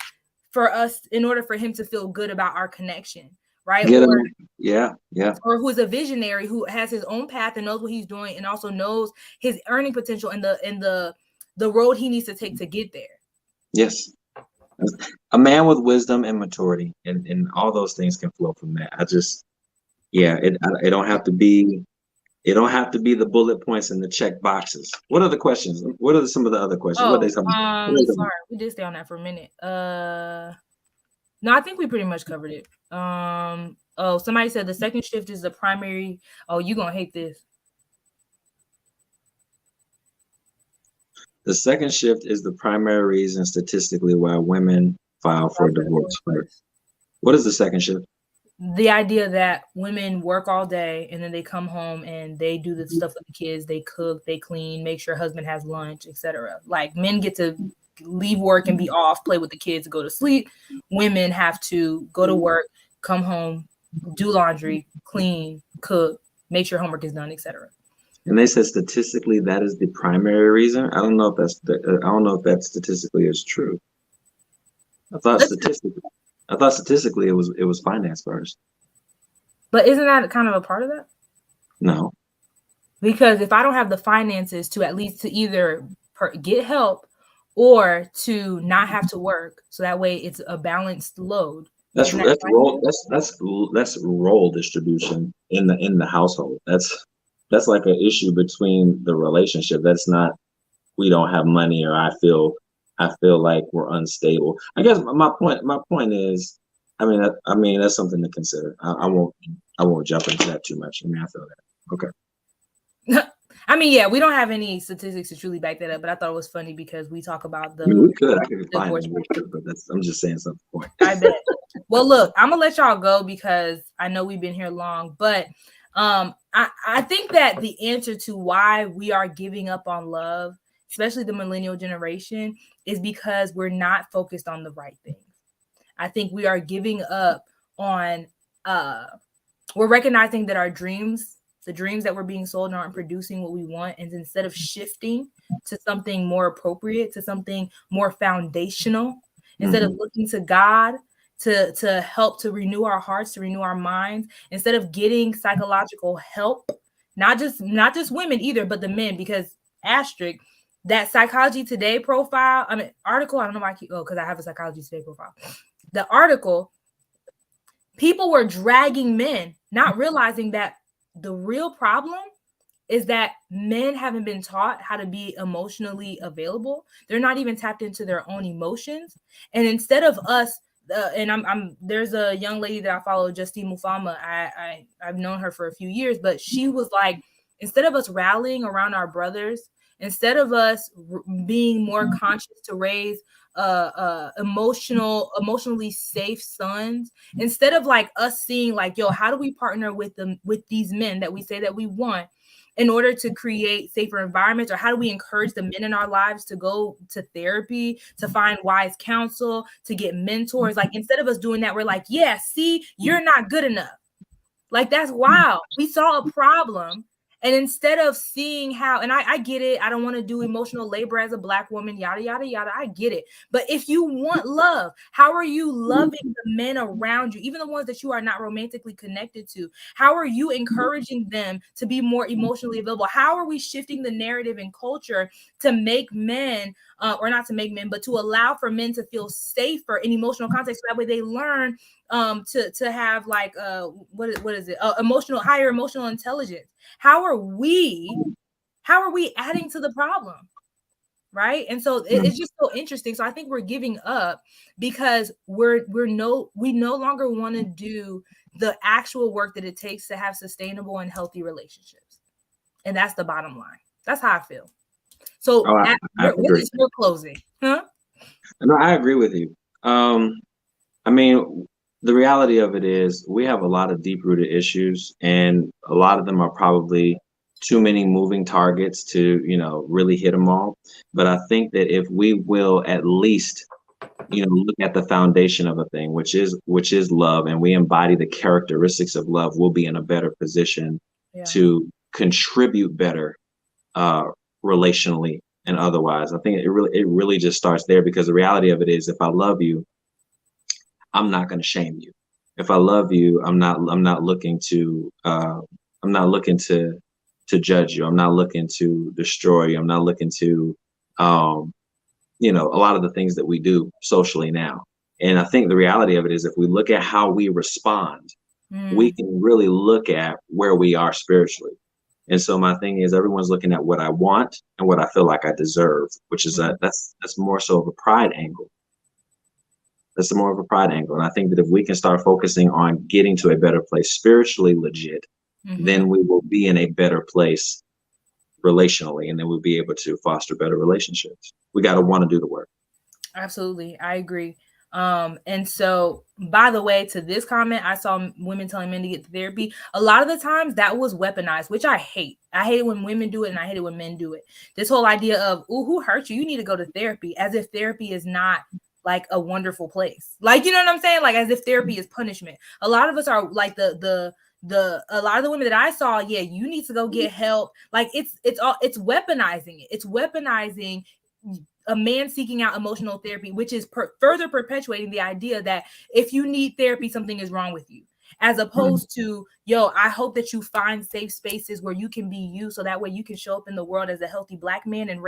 for us in order for him to feel good about our connection. Right. Or who is a visionary who has his own path and knows what he's doing and also knows his earning potential and the road he needs to take to get there. Yes. A man with wisdom and maturity and all those things can flow from that. It don't have to be the bullet points and the check boxes. What are the questions? What are some of the other questions? What are they talking about? Sorry, we did stay on that for a minute. No, I think we pretty much covered it. Somebody said the second shift is the primary. Oh, you're gonna hate this. The second shift is the primary reason statistically why women file for divorce. What is the second shift? The idea that women work all day and then they come home and they do the stuff with the kids, they cook, they clean, make sure husband has lunch, etc. Like men get to leave work and be off, play with the kids, go to sleep. Women have to go to work, come home, do laundry, clean, cook, make sure homework is done, etc. And they said statistically that is the primary reason. I don't know if that statistically is true. I thought statistically it was finance first. But isn't that kind of a part of that? No. Because if I don't have the finances to at least to either get help or to not have to work, so that way it's a balanced load. That's role distribution in the household. That's like an issue between the relationship. That's not we don't have money or I feel like we're unstable. I guess my point is, I mean that's something to consider. I won't jump into that too much. I feel that. Okay. I mean, yeah, we don't have any statistics to truly back that up, but I thought it was funny because we talk about the. I could find it, but I'm just saying something. I bet. Well, look, I'm gonna let y'all go because I know we've been here long, but I think that the answer to why we are giving up on love, especially the millennial generation, is because we're not focused on the right things. I think we are giving up on. We're recognizing that our dreams. The dreams that we're being sold aren't producing what we want. And instead of shifting to something more appropriate, to something more foundational, instead of looking to God to help to renew our hearts, to renew our minds, instead of getting psychological help, not just women either, but the men, because asterisk, that Psychology Today profile, article, I don't know why I keep, because I have a Psychology Today profile. The article, people were dragging men, not realizing that the real problem is that men haven't been taught how to be emotionally available. They're not even tapped into their own emotions. And instead of us, and I'm there's a young lady that I follow, Justine Mufama. I've known her for a few years, but she was like, instead of us rallying around our brothers, instead of us being more conscious to raise emotionally safe sons, instead of like us seeing like, yo, how do we partner with these men that we say that we want in order to create safer environments, or how do we encourage the men in our lives to go to therapy, to find wise counsel, to get mentors? Like, instead of us doing that, we're like, yeah, see, you're not good enough. Like, that's wild. We saw a problem. And instead of seeing how, and I get it, I don't want to do emotional labor as a Black woman, yada, yada, yada. I get it. But if you want love, how are you loving the men around you, even the ones that you are not romantically connected to? How are you encouraging them to be more emotionally available? How are we shifting the narrative and culture to make men, or not to make men, but to allow for men to feel safer in emotional context, so that way they learn to have like what is it, higher emotional intelligence? How are we adding to the problem, right? And so it's just so interesting. So I think we're giving up because we no longer want to do the actual work that it takes to have sustainable and healthy relationships. And that's the bottom line. That's how I feel. So I what is your closing? Huh? No, I agree with you. I mean, the reality of it is we have a lot of deep-rooted issues, and a lot of them are probably too many moving targets to, really hit them all. But I think that if we will at least, look at the foundation of a thing, which is love, and we embody the characteristics of love, we'll be in a better position to contribute better relationally and otherwise. I think it really just starts there, because the reality of it is, if I love you, I'm not going to shame you. If I love you, I'm not looking to judge you. I'm not looking to destroy you. I'm not looking to a lot of the things that we do socially now. And I think the reality of it is, if we look at how we respond, we can really look at where we are spiritually. And so my thing is, everyone's looking at what I want and what I feel like I deserve, which is that's more so of a pride angle. That's more of a pride angle. And I think that if we can start focusing on getting to a better place spiritually legit, then we will be in a better place relationally, and then we'll be able to foster better relationships. We got to want to do the work. Absolutely. I agree. And so, by the way, to this comment, I saw women telling men to get therapy. A lot of the times that was weaponized, which I hate. I hate it when women do it, and I hate it when men do it. This whole idea of, ooh, who hurt you? You need to go to therapy, as if therapy is not like a wonderful place. Like, you know what I'm saying? Like, as if therapy is punishment. A lot of us are like a lot of the women that I saw, yeah, you need to go get help. Like, it's weaponizing it. It's weaponizing a man seeking out emotional therapy, which is further perpetuating the idea that if you need therapy, something is wrong with you, as opposed to, yo, I hope that you find safe spaces where you can be you, so that way you can show up in the world as a healthy Black man and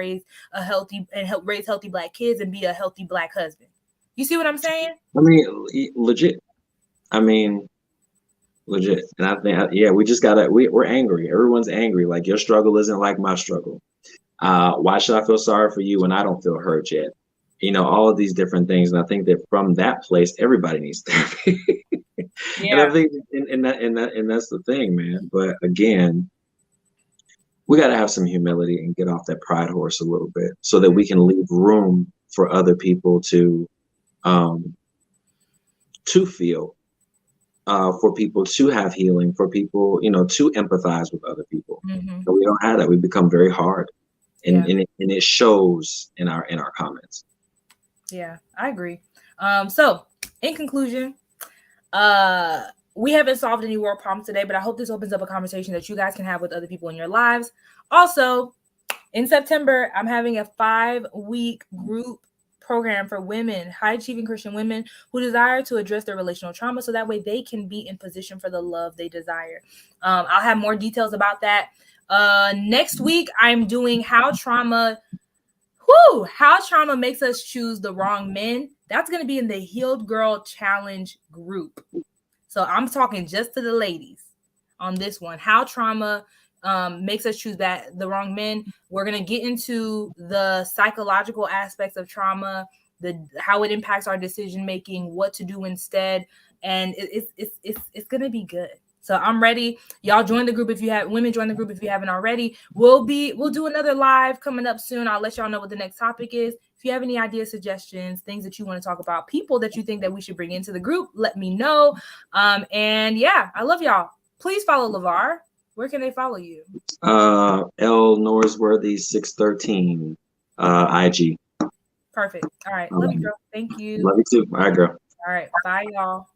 help raise healthy Black kids and be a healthy Black husband. You see what I'm saying? I mean, legit. And I think, we just we're angry. Everyone's angry. Like, your struggle isn't like my struggle. Why should I feel sorry for you when I don't feel hurt yet? All of these different things. And I think that from that place, everybody needs therapy. And I think, and that's the thing, man. But again, we got to have some humility and get off that pride horse a little bit, so that we can leave room for other people to feel, for people to have healing, for people, to empathize with other people. But we don't have that. We become very hard. And it shows in our comments. Yeah, I agree. So in conclusion, we haven't solved any world problems today, but I hope this opens up a conversation that you guys can have with other people in your lives. Also, in September, I'm having a 5-week group program for women, high achieving Christian women who desire to address their relational trauma, so that way they can be in position for the love they desire. I'll have more details about that. Next week, I'm doing how trauma Whew, how trauma makes us choose the wrong men. That's going to be in the Healed Girl Challenge group. So I'm talking just to the ladies on this one. How trauma makes us choose the wrong men. We're going to get into the psychological aspects of trauma, how it impacts our decision making, what to do instead, and it's going to be good. So I'm ready. Y'all join the group if you have women. Join the group if you haven't already. We'll do another live coming up soon. I'll let y'all know what the next topic is. If you have any ideas, suggestions, things that you want to talk about, people that you think that we should bring into the group, let me know. And yeah, I love y'all. Please follow LeVar. Where can they follow you? L Norsworthy 613 IG. Perfect. All right. Love you, girl. Thank you. Love you too. All right, girl. All right. Bye, y'all.